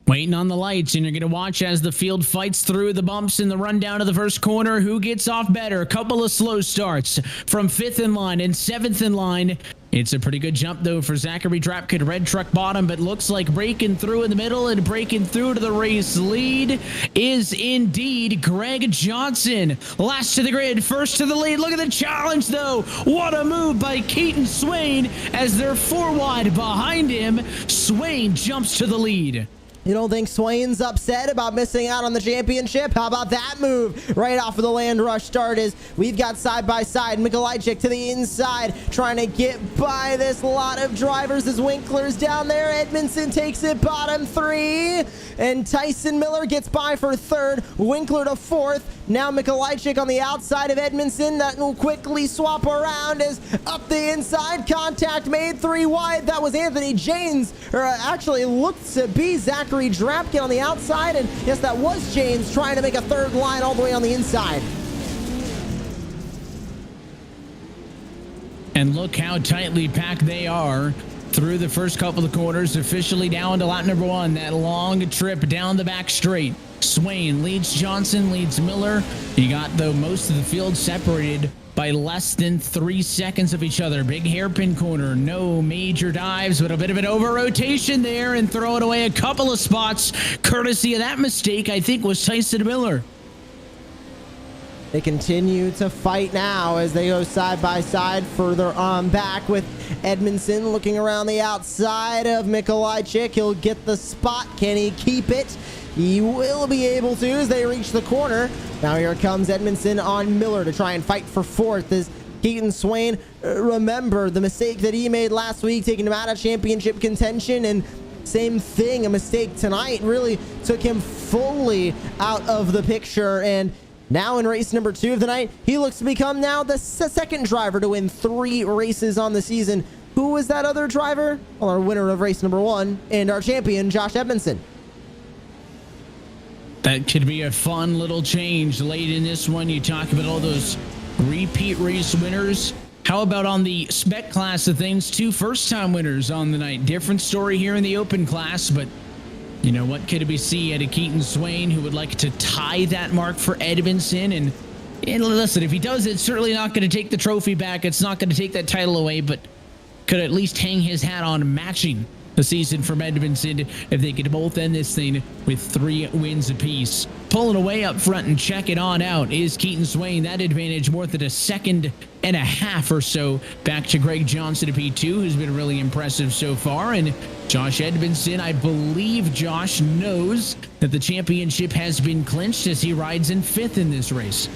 [SPEAKER 1] Waiting on the lights, and you're going to watch as the field fights through the bumps in the rundown of the first corner. Who gets off better? A couple of slow starts from 5th in line and 7th in line. It's a pretty good jump, though, for Zachary Drapkid, red truck bottom, but looks like breaking through in the middle and breaking through to the race lead is indeed Greg Johnson. Last to the grid, first to the lead. Look at the challenge, though. What a move by Keaton Swain as they're 4 wide behind him. Swain jumps to the lead.
[SPEAKER 2] You don't think Swain's upset about missing out on the championship? How about that move right off of the Land Rush start? As we've got side by side Mikolajczyk to the inside, trying to get by this lot of drivers as Winkler's down there. Edmondson takes it bottom 3, and Tyson Miller gets by for 3rd. Winkler to 4th. Now Mikolajczyk on the outside of Edmondson. That will quickly swap around as up the inside. Contact made 3 wide. That was Anthony Janes, or actually looked to be Zachary Drapkid on the outside, and yes, that was James trying to make a 3rd line all the way on the inside.
[SPEAKER 1] And look how tightly packed they are through the first couple of corners, officially down to lap number 1. That long trip down the back straight. Swain leads Johnson, leads Miller. You got, though, most of the field separated by less than 3 seconds of each other. Big hairpin corner, no major dives, but a bit of an over rotation there and throwing away a couple of spots. Courtesy of that mistake, I think, was Tyson Miller.
[SPEAKER 2] They continue to fight now as they go side by side further on back with Edmondson looking around the outside of Mikolajczyk. He'll get the spot. Can he keep it? He will be able to as they reach the corner. Now here comes Edmondson on Miller to try and fight for 4th as Keaton Swain, remember the mistake that he made last week, taking him out of championship contention, and same thing, a mistake tonight really took him fully out of the picture. And now in race number 2 of the night, he looks to become now the 2nd driver to win 3 races on the season. Who was that other driver? Well, our winner of race number 1 and our champion, Josh Edmondson.
[SPEAKER 1] That could be a fun little change late in this one. You talk about all those repeat race winners. How about on the Spec class of things? 2 first-time winners on the night. Different story here in the Open class, but you know what could we see at a Keaton Swain who would like to tie that mark for Edmondson? And listen, if he does, it's certainly not going to take the trophy back. It's not going to take that title away, but could at least hang his hat on matching the season from Edmondson if they could both end this thing with 3 wins apiece. Pulling away up front and checking on out is Keaton Swain. That advantage more than a 1.5 seconds or so back to Greg Johnson at P2, who's been really impressive so far. And Josh Edmondson, I believe Josh knows that the championship has been clinched as he rides in 5th in this race.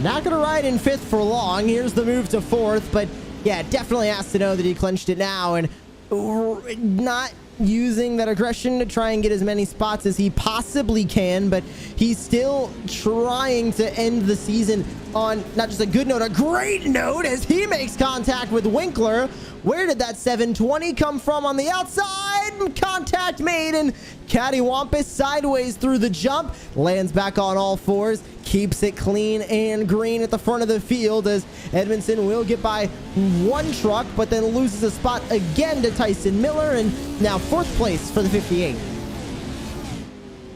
[SPEAKER 2] Not going to ride in 5th for long. Here's the move to 4th, but yeah, definitely has to know that he clinched it now, and not using that aggression to try and get as many spots as he possibly can, but he's still trying to end the season on not just a good note, a great note, as he makes contact with Winkler. Where did that 720 come from on the outside? Contact made, and cattywampus sideways through the jump, lands back on all 4s, keeps it clean and green at the front of the field as Edmondson will get by 1 truck, but then loses a spot again to Tyson Miller, and now 4th place for the 58.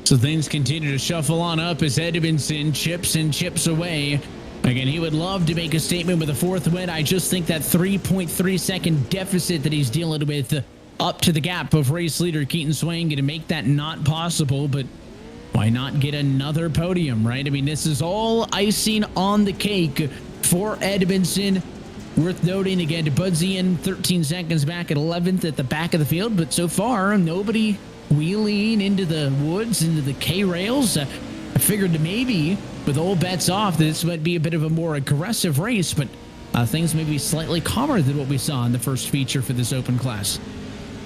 [SPEAKER 1] So things continue to shuffle on up as Edmondson chips and chips away. Again, he would love to make a statement with a 4th win. I just think that 3.3 second deficit that he's dealing with up to the gap of race leader Keaton Swain going to make that not possible, but why not get another podium, right? I mean, this is all icing on the cake for Edmondson. Worth noting again, Budsy in 13 seconds back at 11th at the back of the field, but so far, nobody wheeling into the woods, into the K-rails. I figured maybe with all bets off, this might be a bit of a more aggressive race, but things may be slightly calmer than what we saw in the first feature for this Open class.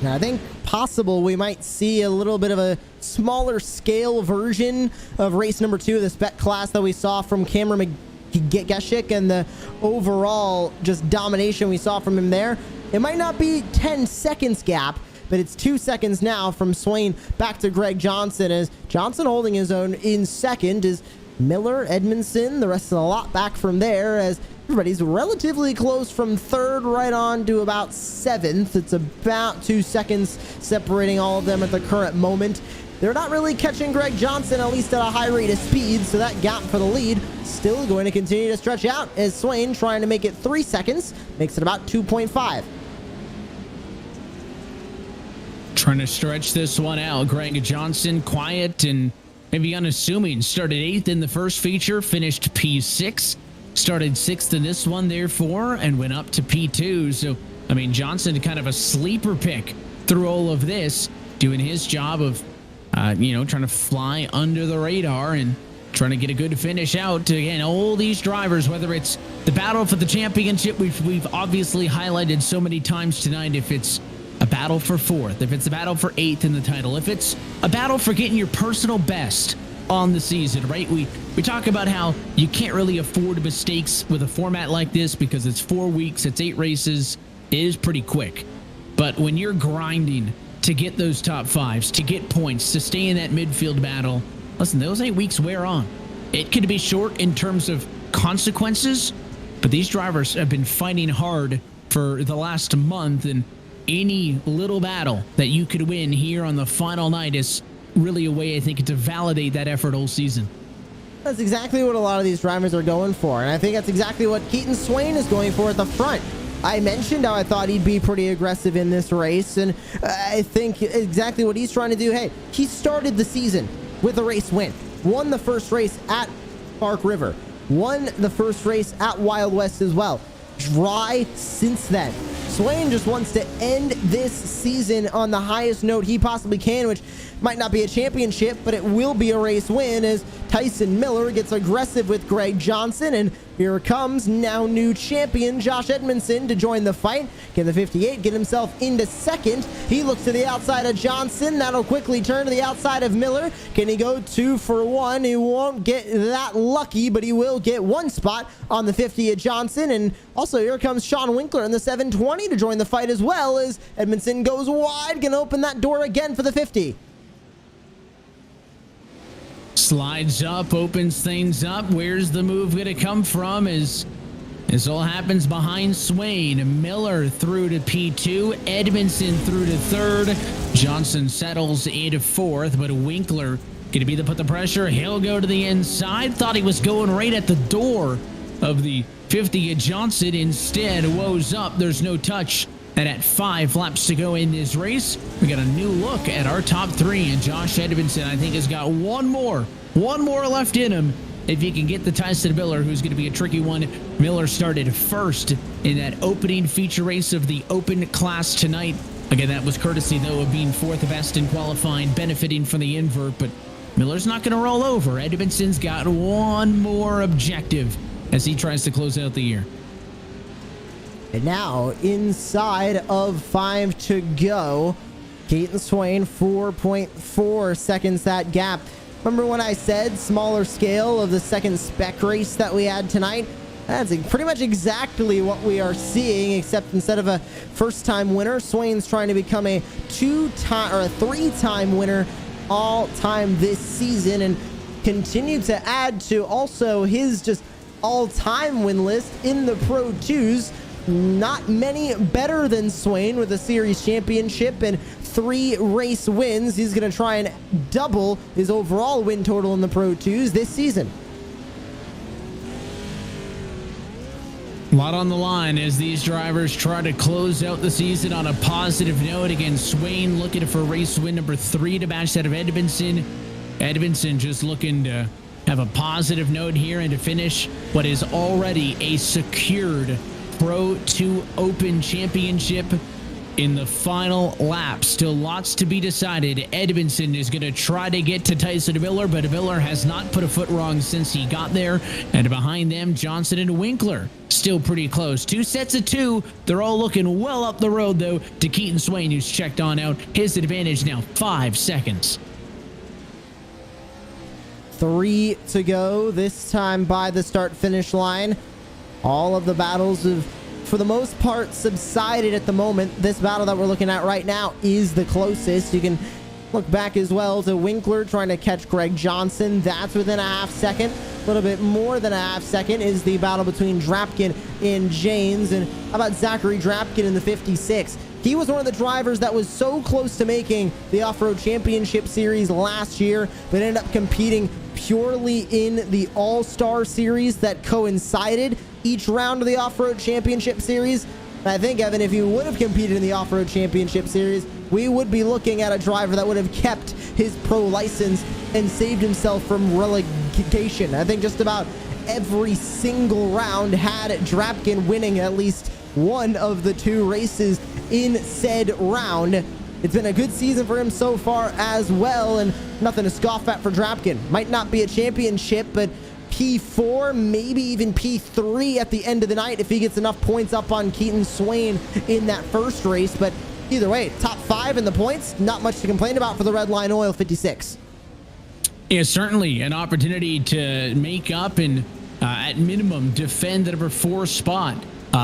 [SPEAKER 2] Now, I think possible we might see a little bit of a smaller scale version of race number 2 of the Spec class that we saw from Cameron Geshik and the overall just domination we saw from him there. It might not be 10 seconds gap, but it's 2 seconds now from Swain back to Greg Johnson, as Johnson holding his own in second is Miller, Edmondson, the rest of the lot back from there, as everybody's relatively close from third right on to about seventh. It's about 2 seconds separating all of them at the current moment. They're not really catching Greg Johnson, at least at a high rate of speed, so that gap for the lead still going to continue to stretch out, as Swain trying to make it 3 seconds, makes it about 2.5.
[SPEAKER 1] Trying to stretch this one out. Greg Johnson, quiet and maybe unassuming, started 8th in the first feature, finished P6, started 6th in this one, therefore, and went up to P2. So, I mean, Johnson kind of a sleeper pick through all of this, doing his job of, trying to fly under the radar and trying to get a good finish out to, again, all these drivers, whether it's the battle for the championship, we've obviously highlighted so many times tonight, if it's a battle for 4th, if it's a battle for 8th in the title, if it's a battle for getting your personal best on the season, right? We talk about how you can't really afford mistakes with a format like this because it's 4 weeks, it's 8 races, it is pretty quick. But when you're grinding to get those top 5s, to get points, to stay in that midfield battle, listen, those 8 weeks wear on. It could be short in terms of consequences, but these drivers have been fighting hard for the last month, and any little battle that you could win here on the final night is really a way, I think, to validate that effort all season.
[SPEAKER 2] That's exactly what a lot of these drivers are going for, and I think that's exactly what Keaton Swain is going for at the front. I mentioned how I thought he'd be pretty aggressive in this race, and I think exactly what he's trying to do. Hey, he started the season with a race win, won the first race at Park River, won the first race at Wild West as well. Dry since then. Swain just wants to end this season on the highest note he possibly can, which might not be a championship, but it will be a race win, as Tyson Miller gets aggressive with Greg Johnson, and here comes now new champion Josh Edmondson to join the fight. Get the 58, get himself into second. He looks to the outside of Johnson. That'll quickly turn to the outside of Miller. Can he go 2 for 1? He won't get that lucky, but he will get 1 spot on the 50 of Johnson. And also here comes Sean Winkler in the 720 to join the fight as well, as Edmondson goes wide. Can open that door again for the 50.
[SPEAKER 1] Slides up, opens things up. Where's the move going to come from? As this all happens behind Swain. Miller through to P2, Edmondson through to 3rd. Johnson settles into 4th, but Winkler going to be the put the pressure. He'll go to the inside. Thought he was going right at the door of the 50 of Johnson. Instead, woes up. There's no touch. And at 5 laps to go in this race, we got a new look at our top 3. And Josh Edmondson, I think, has got one more left in him. If he can get the Tyson Miller, who's going to be a tricky one. Miller started 1st in that opening feature race of the open class tonight. Again, that was courtesy, though, of being 4th best in qualifying, benefiting from the invert. But Miller's not going to roll over. Edmondson's got one more objective as he tries to close out the year.
[SPEAKER 2] And now, inside of 5 to go, Keaton Swain, 4.4 seconds that gap. Remember when I said smaller scale of the second spec race that we had tonight? That's pretty much exactly what we are seeing, except instead of a first-time winner, Swain's trying to become a 3-time winner all-time this season, and continue to add to also his just all-time win list in the Pro 2s. Not many better than Swain with a series championship and 3 race wins. He's going to try and double his overall win total in the Pro 2s this season.
[SPEAKER 1] A lot on the line as these drivers try to close out the season on a positive note. Again, Swain looking for race win number 3 to match that of Edmondson. Edmondson just looking to have a positive note here and to finish what is already a secured Pro 2 Open Championship in the final lap. Still lots to be decided. Edmondson is going to try to get to Tyson Miller, but Miller has not put a foot wrong since he got there. And behind them, Johnson and Winkler still pretty close. 2 sets of 2. They're all looking well up the road, though, to Keaton Swain, who's checked on out. His advantage now 5 seconds.
[SPEAKER 2] 3 to go, this time by the start-finish line. All of the battles have, for the most part, subsided at the moment. This battle that we're looking at right now is the closest. You can look back as well to Winkler trying to catch Greg Johnson. That's within a half second. A little bit more than a half second is the battle between Drapkin and Janes. And how about Zachary Drapkin in the 56? He was one of the drivers that was so close to making the Off-Road Championship Series last year, but ended up competing purely in the All-Star Series that coincided each round of the Off-Road Championship Series. And I think, Evan, if he would have competed in the Off-Road Championship Series, we would be looking at a driver that would have kept his pro license and saved himself from relegation. I think just about every single round had Drapkin winning at least one of the 2 races in said round. It's been a good season for him so far as well, and nothing to scoff at for Drapkin. Might not be a championship, but P4, maybe even P3 at the end of the night if he gets enough points up on Keaton Swain in that first race. But either way, top 5 in the points, not much to complain about for the Red Line Oil 56.
[SPEAKER 1] Yeah, certainly an opportunity to make up and at minimum defend the number 4 spot,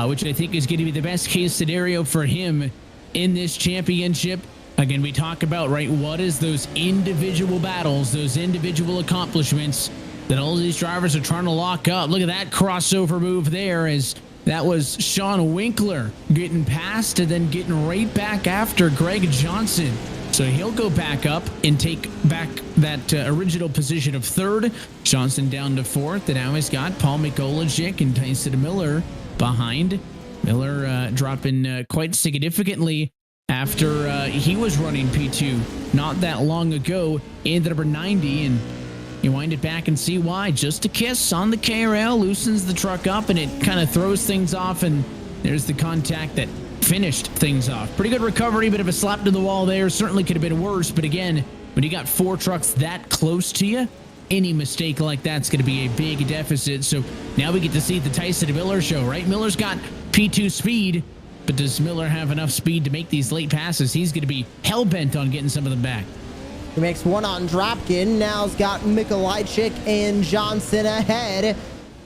[SPEAKER 1] which I think is going to be the best case scenario for him in this championship. Again, we talk about, right, what is those individual battles, those individual accomplishments that all these drivers are trying to lock up. Look at that crossover move there, as that was Sean Winkler getting past and then getting right back after Greg Johnson. So he'll go back up and take back that original position of 3rd. Johnson down to 4th, and now he's got Paul Mikolajic and Tyson Miller behind. Miller dropping quite significantly after he was running P2 not that long ago in the number 90, and you wind it back and see why. Just a kiss on the K-rail loosens the truck up, and it kind of throws things off, and there's the contact that finished things off. Pretty good recovery, bit of a slap to the wall there. Certainly could have been worse, but again, when you got 4 trucks that close to you, any mistake like that's going to be a big deficit. So now we get to see the Tyson Miller show, right? Miller's got P2 speed, but does Miller have enough speed to make these late passes? He's going to be hell-bent on getting some of them back.
[SPEAKER 2] He makes one on Drapkin. Now's got Mikolajczyk and Johnson ahead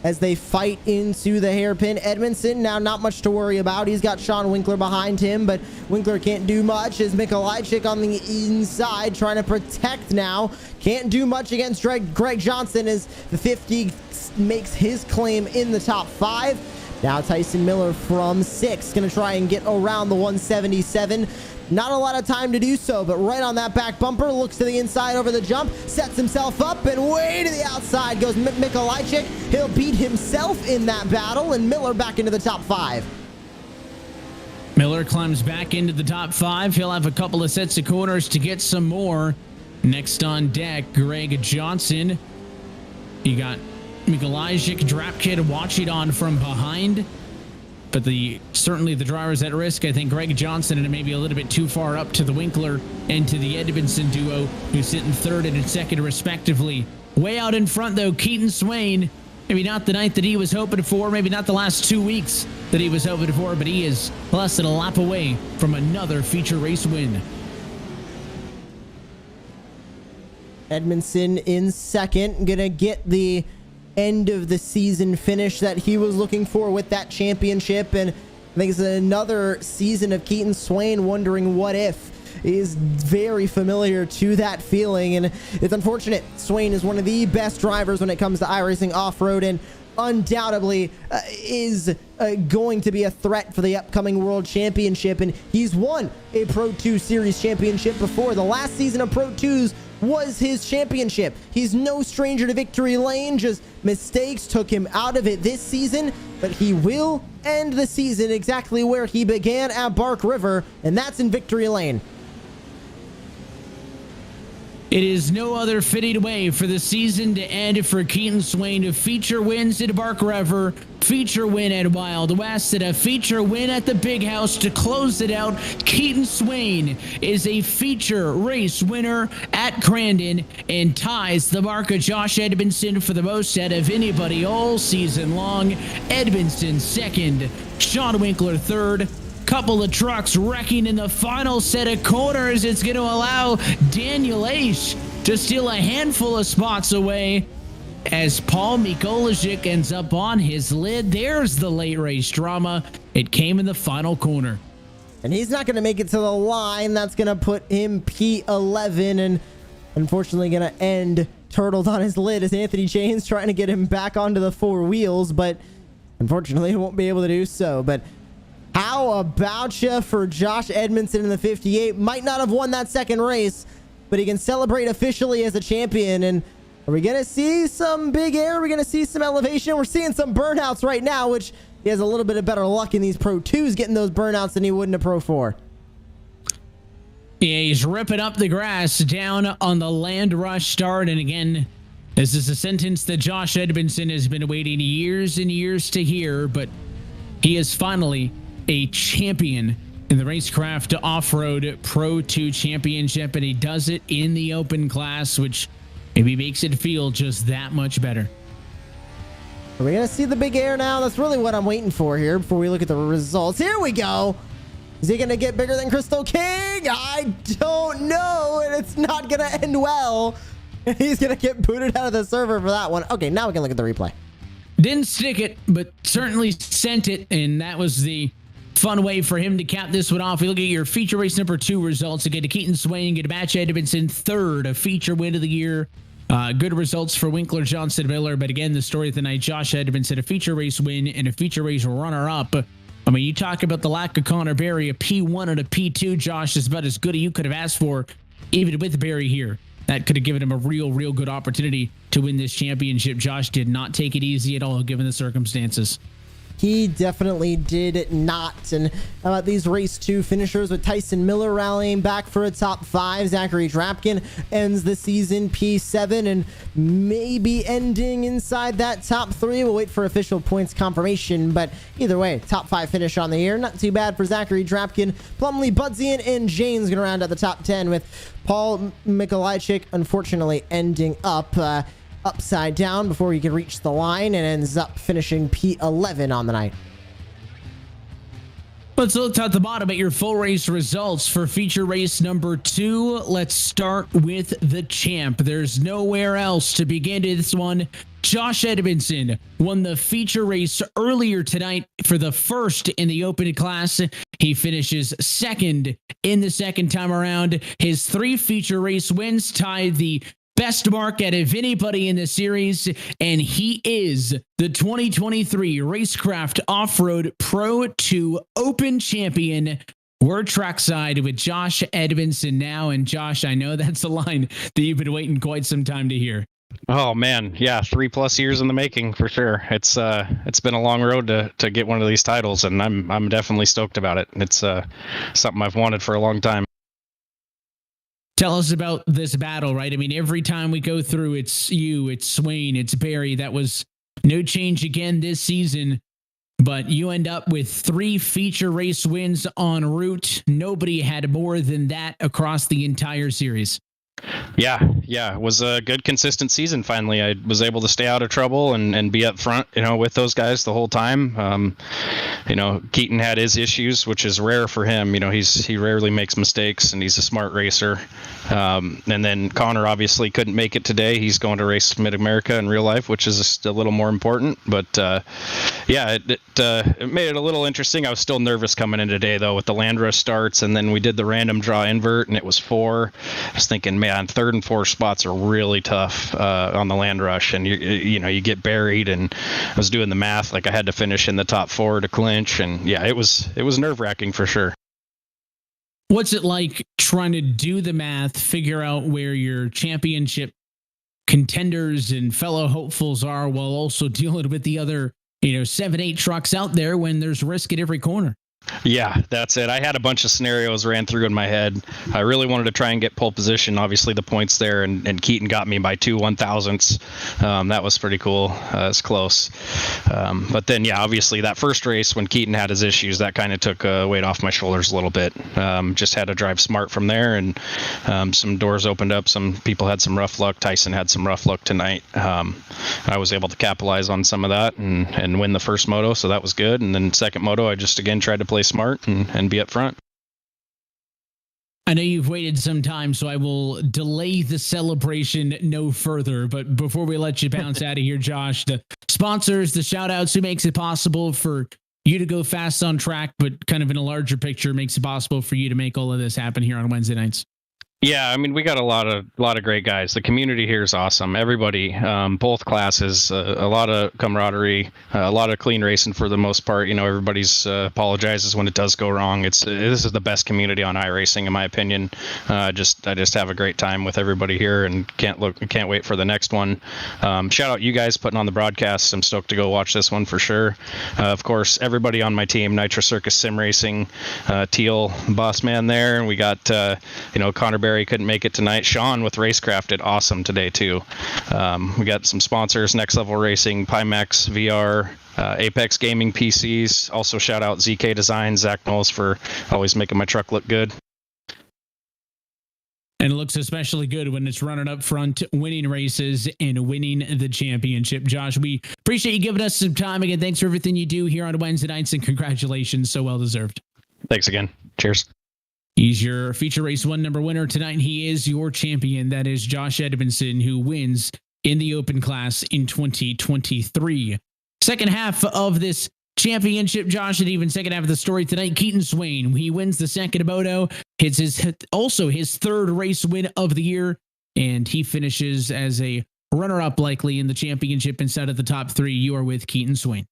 [SPEAKER 2] as they fight into the hairpin. Edmondson now not much to worry about. He's got Sean Winkler behind him, but Winkler can't do much as Mikolajczyk on the inside trying to protect now. Can't do much against Greg Johnson as the 50 makes his claim in the top 5. Now Tyson Miller from 6 going to try and get around the 177. Not a lot of time to do so, but right on that back bumper, looks to the inside over the jump, sets himself up, and way to the outside goes Mikolajczyk. He'll beat himself in that battle, and Miller back into the top 5.
[SPEAKER 1] Miller climbs back into the top 5. He'll have a couple of sets of corners to get some more. Next on deck, Greg Johnson. You got Mikolajczyk, Drapkin watching on from behind. But certainly the drivers at risk. I think Greg Johnson and maybe a little bit too far up to the Winkler and to the Edmondson duo, who's sitting 3rd and 2nd respectively. Way out in front though, Keaton Swain. Maybe not the night that he was hoping for, maybe not the last 2 weeks that he was hoping for, but he is less than a lap away from another feature race win.
[SPEAKER 2] Edmondson in 2nd, gonna get the end of the season finish that he was looking for with that championship. And I think it's another season of Keaton Swain wondering what if. Is very familiar to that feeling, and it's unfortunate. Swain is one of the best drivers when it comes to iRacing off-road, and undoubtedly is going to be a threat for the upcoming World Championship. And he's won a Pro 2 Series championship before. The last season of Pro 2s was his championship. He's no stranger to victory lane. Just mistakes took him out of it this season, but he will end the season exactly where he began at Bark River, and that's in victory lane.
[SPEAKER 1] It is no other fitting way for the season to end for Keaton Swain. To feature wins at Bark River, feature win at Wild West, and a feature win at the Big House to close it out. Keaton Swain is a feature race winner at Crandon and ties the mark of Josh Edmondson for the most out of anybody all season long. Edmondson 2nd, Sean Winkler 3rd. Couple of trucks wrecking in the final set of corners. It's going to allow Daniel Aish to steal a handful of spots away as Paul Mikulicek ends up on his lid. There's the late race drama. It came in the final corner.
[SPEAKER 2] And he's not going to make it to the line. That's going to put him P11 and unfortunately going to end turtled on his lid as Anthony James trying to get him back onto the four wheels, but unfortunately he won't be able to do so. But how about you for Josh Edmondson in the 58? Might not have won that second race, but he can celebrate officially as a champion. And are we going to see some big air? Are we going to see some elevation? We're seeing some burnouts right now, which he has a little bit of better luck in these Pro 2s getting those burnouts than he would in a Pro 4.
[SPEAKER 1] Yeah, he's ripping up the grass down on the land rush start. And again, this is a sentence that Josh Edmondson has been waiting years and years to hear, but he is finally a champion in the Racecraft Off-Road Pro 2 Championship, and he does it in the open class, which maybe makes it feel just that much better.
[SPEAKER 2] Are we going to see the big air now? That's really what I'm waiting for here before we look at the results. Here we go. Is he going to get bigger than Crystal King? I don't know, and it's not going to end well. He's going to get booted out of the server for that one. Okay, now we can look at the replay.
[SPEAKER 1] Didn't stick it, but certainly sent it, and that was the fun way for him to cap this one off. We look at your feature race number 2 results. Again, to Keaton Swain, get a Batch Edmondson third, a feature win of the year. Good results for Winkler, Johnson, Miller, but again, the story of the night, Josh Edmondson, a feature race win and a feature race runner-up. I mean, you talk about the lack of Connor Berry, a P1 and a P2, Josh, is about as good as you could have asked for, even with Berry here. That could have given him a real good opportunity to win this championship. Josh did not take it easy at all, given the circumstances.
[SPEAKER 2] He definitely did not. And how about these race 2 finishers with Tyson Miller rallying back for a top 5? Zachary Drapkin ends the season P7 and maybe ending inside that top 3. We'll wait for official points confirmation, but either way, top 5 finish on the year. Not too bad for Zachary Drapkin. Plumley, Budzian, and James going to round out the top 10 with Paul Mikulicek unfortunately ending up upside down before he can reach the line and ends up finishing P11 on the night.
[SPEAKER 1] Let's look at the bottom at your full race results for feature race number 2. Let's start with the champ. There's nowhere else to begin this one. Josh Edmondson won the feature race earlier tonight for the first in the open class. He finishes second in the second time around. His 3 feature race wins tied the best mark out of anybody in the series, and he is the 2023 Racecraft Off-Road Pro 2 Open Champion. We're trackside with Josh Edmondson now, and Josh, I know that's a line that you've been waiting quite some time to hear.
[SPEAKER 4] Oh man, yeah, 3+ years in the making for sure. It's been a long road to get one of these titles, and I'm definitely stoked about it. It's something I've wanted for a long time.
[SPEAKER 1] Tell us about this battle, right? I mean, every time we go through, it's you, it's Swain, it's Barry. That was no change again this season, but you end up with 3 feature race wins en route. Nobody had more than that across the entire series.
[SPEAKER 4] Yeah, it was a good consistent season. Finally, I was able to stay out of trouble and be up front, with those guys the whole time. Keaton had his issues, which is rare for him. He rarely makes mistakes, and he's a smart racer. And then Connor obviously couldn't make it today. He's going to race Mid-America in real life, which is just a little more important. But it made it a little interesting. I was still nervous coming in today, though, with the land rush starts, and then we did the random draw invert, and it was 4. I was thinking, man, 3rd and 4th spots are really tough on the land rush, and you get buried. And I was doing the math, like I had to finish in the top 4 to clinch, and yeah, it was nerve-wracking for sure.
[SPEAKER 1] What's it like trying to do the math, figure out where your championship contenders and fellow hopefuls are, while also dealing with the other 7-8 trucks out there when there's risk at every corner?
[SPEAKER 4] Yeah, that's it. I had a bunch of scenarios ran through in my head. I really wanted to try and get pole position. Obviously, the points there, and Keaton got me by 2 1/1000ths. That was pretty cool. It's close. But then, yeah, obviously that first race when Keaton had his issues, that kind of took weight off my shoulders a little bit. Just had to drive smart from there, and some doors opened up. Some people had some rough luck. Tyson had some rough luck tonight. I was able to capitalize on some of that and win the first moto, so that was good. And then second moto, I just again tried to play smart and be up front.
[SPEAKER 1] I know you've waited some time, so I will delay the celebration no further. But before we let you bounce out of here, Josh, the sponsors, the shout outs, who makes it possible for you to go fast on track, but kind of in a larger picture, makes it possible for you to make all of this happen here on Wednesday nights?
[SPEAKER 4] Yeah, I mean, we got a lot of great guys. The community here is awesome. Everybody, both classes, a lot of camaraderie, a lot of clean racing for the most part. You know, everybody's apologizes when it does go wrong. This is the best community on iRacing, in my opinion. I just have a great time with everybody here, and can't wait for the next one. Shout out you guys putting on the broadcast. I'm stoked to go watch this one for sure. Of course, everybody on my team, Nitro Circus Sim Racing, Teal, boss man there, and we got Connor Barry couldn't make it tonight. Sean with Racecraft did awesome today too. We got some sponsors: Next Level Racing, Pimax VR, Apex Gaming PCs. Also shout out ZK Design, Zach Knowles for always making my truck look good.
[SPEAKER 1] And it looks especially good when it's running up front, winning races and winning the championship. Josh, we appreciate you giving us some time. Again, thanks for everything you do here on Wednesday nights, and congratulations. So well deserved.
[SPEAKER 4] Thanks again. Cheers.
[SPEAKER 1] He's your feature race 1 number winner tonight, and he is your champion. That is Josh Edmondson, who wins in the open class in 2023. Second half of this championship, Josh, and even second half of the story tonight, Keaton Swain, he wins the second moto. It's also his third race win of the year, and he finishes as a runner-up likely in the championship inside of the top 3. You are with Keaton Swain.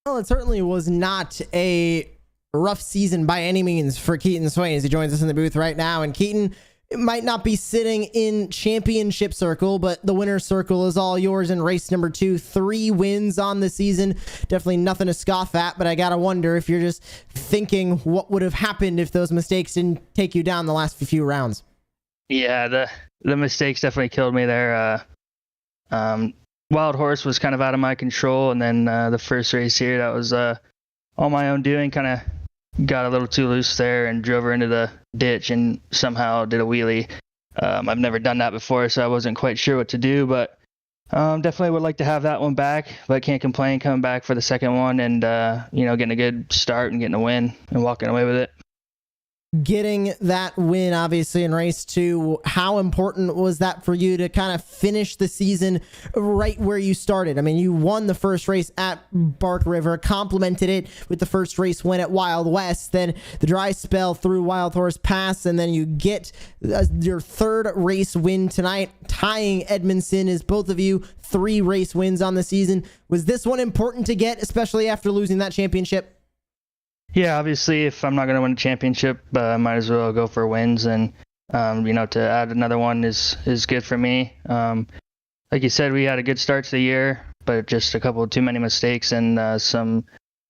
[SPEAKER 2] Well, it certainly was not a rough season by any means for Keaton Swain as he joins us in the booth right now. And Keaton, it might not be sitting in championship circle, but the winner's circle is all yours in race number 2. 3 wins on the season. Definitely nothing to scoff at, but I gotta wonder if you're just thinking what would have happened if those mistakes didn't take you down the last few rounds.
[SPEAKER 5] Yeah, the mistakes definitely killed me there. Wild Horse was kind of out of my control, and then the first race here, that was all my own doing. Kind of got a little too loose there and drove her into the ditch and somehow did a wheelie. I've never done that before, so I wasn't quite sure what to do, but definitely would like to have that one back, but can't complain coming back for the second one and getting a good start and getting a win and walking away with it.
[SPEAKER 2] Getting that win, obviously, in race 2, how important was that for you to kind of finish the season right where you started? I mean, you won the first race at Bark River, complemented it with the first race win at Wild West, then the dry spell through Wild Horse Pass, and then you get your third race win tonight, tying Edmondson as both of you 3 race wins on the season. Was this one important to get, especially after losing that championship?
[SPEAKER 5] Yeah, obviously, if I'm not going to win a championship, I might as well go for wins, and to add another one is good for me. Like you said, we had a good start to the year, but just a couple of too many mistakes and some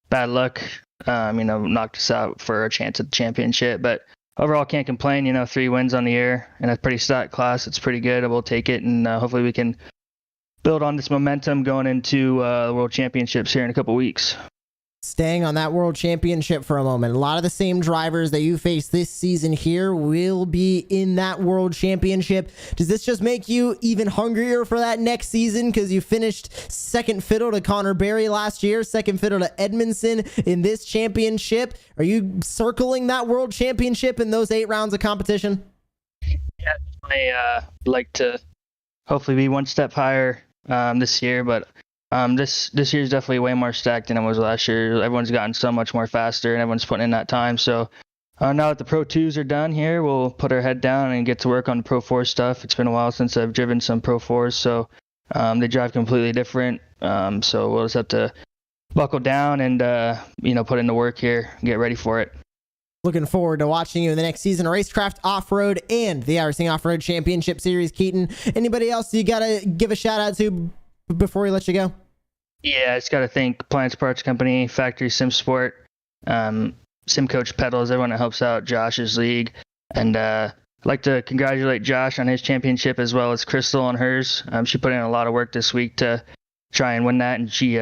[SPEAKER 5] bad luck, knocked us out for a chance at the championship. But overall, can't complain. 3 wins on the year and a pretty stacked class. It's pretty good. We'll take it, and hopefully we can build on this momentum going into the World Championships here in a couple weeks.
[SPEAKER 2] Staying on that World Championship for a moment, a lot of the same drivers that you face this season here will be in that World Championship. Does this just make you even hungrier for that next season because you finished second fiddle to Connor Barry last year, second fiddle to Edmondson in this championship? Are you circling that World Championship in those 8 rounds of competition?
[SPEAKER 5] Yeah, I like to hopefully be one step higher this year, but this year is definitely way more stacked than it was last year. Everyone's gotten so much more faster, and everyone's putting in that time. So now that the Pro 2s are done here, we'll put our head down and get to work on the Pro 4 stuff. It's been a while since I've driven some Pro 4s, so they drive completely different. So we'll just have to buckle down and put in the work here, get ready for it.
[SPEAKER 2] Looking forward to watching you in the next season of Racecraft Off-Road and the iRacing Off-Road Championship Series. Keaton, anybody else you got to give a shout out to before we let you go?
[SPEAKER 5] Yeah, I just got to thank Appliance Parts Company, Factory Sim Sport, Sim Coach Pedals, everyone that helps out Josh's league. And I'd like to congratulate Josh on his championship as well as Crystal on hers. She put in a lot of work this week to try and win that, and she,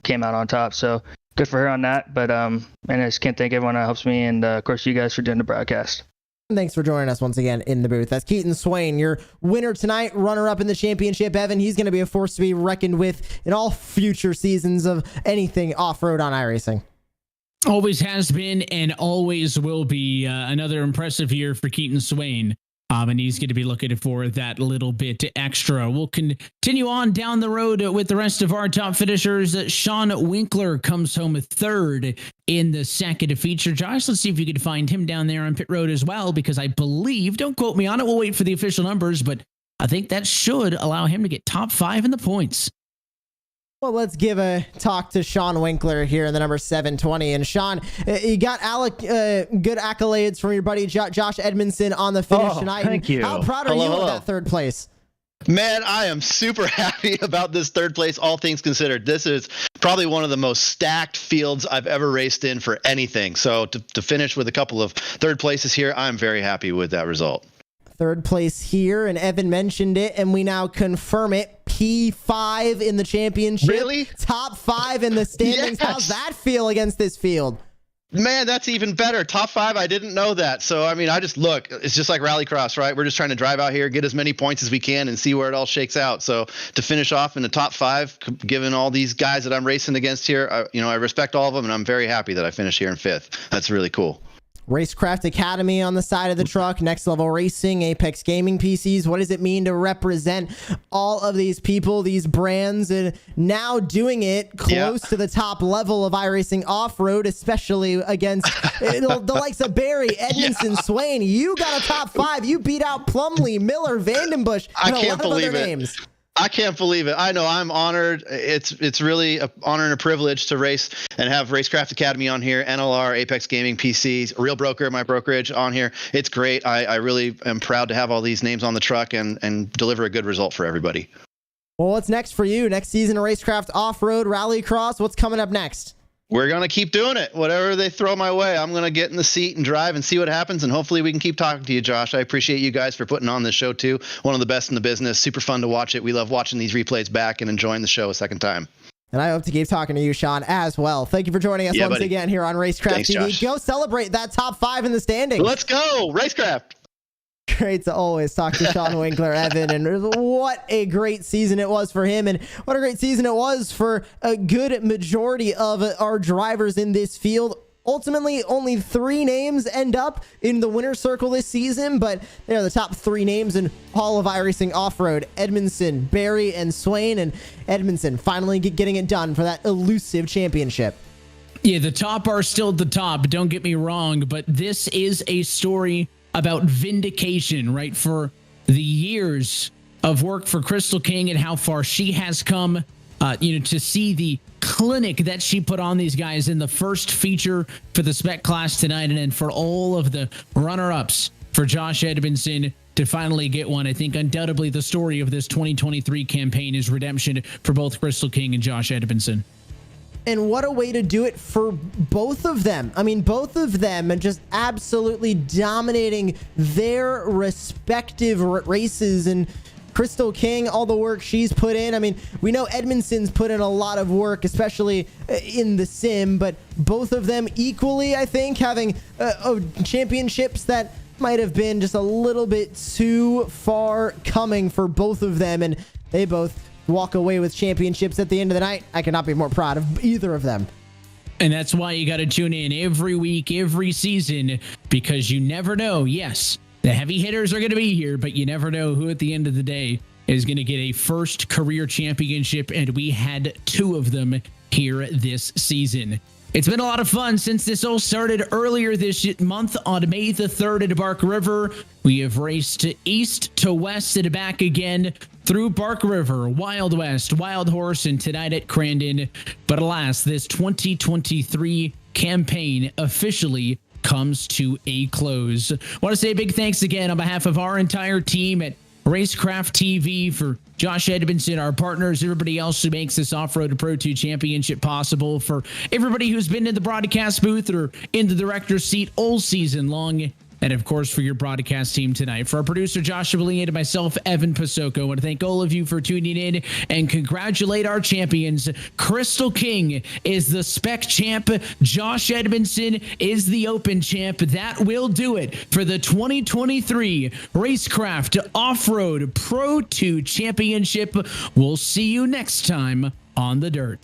[SPEAKER 5] came out on top. So good for her on that. But and I just can't thank everyone that helps me, and of course you guys for doing the broadcast.
[SPEAKER 2] Thanks for joining us once again in the booth. That's Keaton Swain, your winner tonight, runner-up in the championship. Evan, he's going to be a force to be reckoned with in all future seasons of anything off-road on iRacing.
[SPEAKER 1] Always has been and always will be another impressive year for Keaton Swain. And he's going to be looking for that little bit extra. We'll continue on down the road with the rest of our top finishers. Sean Winkler comes home third in the second feature. Josh, let's see if you could find him down there on pit road as well, because I believe, don't quote me on it, we'll wait for the official numbers, but I think that should allow him to get top 5 in the points.
[SPEAKER 2] Well, let's give a talk to Sean Winkler here in the number 720. And Sean, you got good accolades from your buddy Josh Edmondson on the finish tonight.
[SPEAKER 6] Thank you.
[SPEAKER 2] How proud are you of that third place?
[SPEAKER 6] Man, I am super happy about this third place, all things considered. This is probably one of the most stacked fields I've ever raced in for anything. So to finish with a couple of third places here, I'm very happy with that result.
[SPEAKER 2] Third place here, and Evan mentioned it, and we now confirm it. P5 in the championship.
[SPEAKER 6] Really?
[SPEAKER 2] Top 5 in the standings.
[SPEAKER 6] Yes.
[SPEAKER 2] How's that feel against this field?
[SPEAKER 6] Man, that's even better. Top 5, I didn't know that. So, I mean, it's just like Rallycross, right? We're just trying to drive out here, get as many points as we can, and see where it all shakes out. So to finish off in the top 5, given all these guys that I'm racing against here, I respect all of them, and I'm very happy that I finished here in 5th. That's really cool.
[SPEAKER 2] Racecraft Academy on the side of the truck, Next Level Racing, Apex Gaming PCs. What does it mean to represent all of these people, these brands, and now doing it close to the top level of iRacing off-road, especially against the likes of Barry, Edmondson, Swain. You got a top 5. You beat out Plumley, Miller, Vandenbush, and a lot of other names.
[SPEAKER 6] I can't believe it. I know, I'm honored. It's really an honor and a privilege to race and have Racecraft Academy on here, NLR, Apex Gaming, PCs, Real Broker, my brokerage on here. It's great. I really am proud to have all these names on the truck and deliver a good result for everybody.
[SPEAKER 2] Well, what's next for you? Next season of Racecraft Off-Road Rallycross. What's coming up next?
[SPEAKER 6] We're going to keep doing it. Whatever they throw my way, I'm going to get in the seat and drive and see what happens. And hopefully we can keep talking to you, Josh. I appreciate you guys for putting on this show too. One of the best in the business. Super fun to watch it. We love watching these replays back and enjoying the show a second time.
[SPEAKER 2] And I hope to keep talking to you, Sean, as well. Thank you for joining us once again here on Racecraft
[SPEAKER 6] Thanks,
[SPEAKER 2] TV.
[SPEAKER 6] Josh.
[SPEAKER 2] Go celebrate that top 5 in the standings.
[SPEAKER 6] Let's go, Racecraft.
[SPEAKER 2] Great to always talk to Sean Winkler, Evan, and what a great season it was for him, and what a great season it was for a good majority of our drivers in this field. Ultimately, only 3 names end up in the winner's circle this season, but they're the top 3 names in all of iRacing Off-Road: Edmondson, Barry, and Swain, and Edmondson finally getting it done for that elusive championship.
[SPEAKER 1] Yeah, the top are still the top, don't get me wrong, but this is a story about vindication, right? For the years of work for Crystal King and how far she has come, to see the clinic that she put on these guys in the first feature for the Spec class tonight, and then for all of the runner-ups for Josh Edmondson to finally get one. I think undoubtedly the story of this 2023 campaign is redemption for both Crystal King and Josh Edmondson.
[SPEAKER 2] And what a way to do it for both of them. I mean, both of them are just absolutely dominating their respective races. And Crystal King, all the work she's put in. I mean, we know Edmondson's put in a lot of work, especially in the sim, but both of them equally, I think, having championships that might have been just a little bit too far coming for both of them. And they both walk away with championships at the end of the night. I cannot be more proud of either of them.
[SPEAKER 1] And that's why you got to tune in every week, every season, because you never know. Yes, the heavy hitters are going to be here, but you never know who at the end of the day is going to get a first career championship. And we had 2 of them here this season. It's been a lot of fun since this all started earlier this month on May the 3rd at Bark River. We have raced east to west and back again through Bark River, Wild West, Wild Horse, and tonight at Crandon. But alas, this 2023 campaign officially comes to a close. I want to say a big thanks again on behalf of our entire team at Racecraft TV for Josh Edmondson, our partners, everybody else who makes this Off-Road Pro 2 Championship possible, for everybody who's been in the broadcast booth or in the director's seat all season long, and of course for your broadcast team tonight. For our producer Joshua Lee and myself, Evan Pasoko, I want to thank all of you for tuning in and congratulate our champions. Crystal King is the Spec champ. Josh Edmondson is the Open champ. That will do it for the 2023 Racecraft Off-Road Pro 2 Championship. We'll see you next time on the dirt.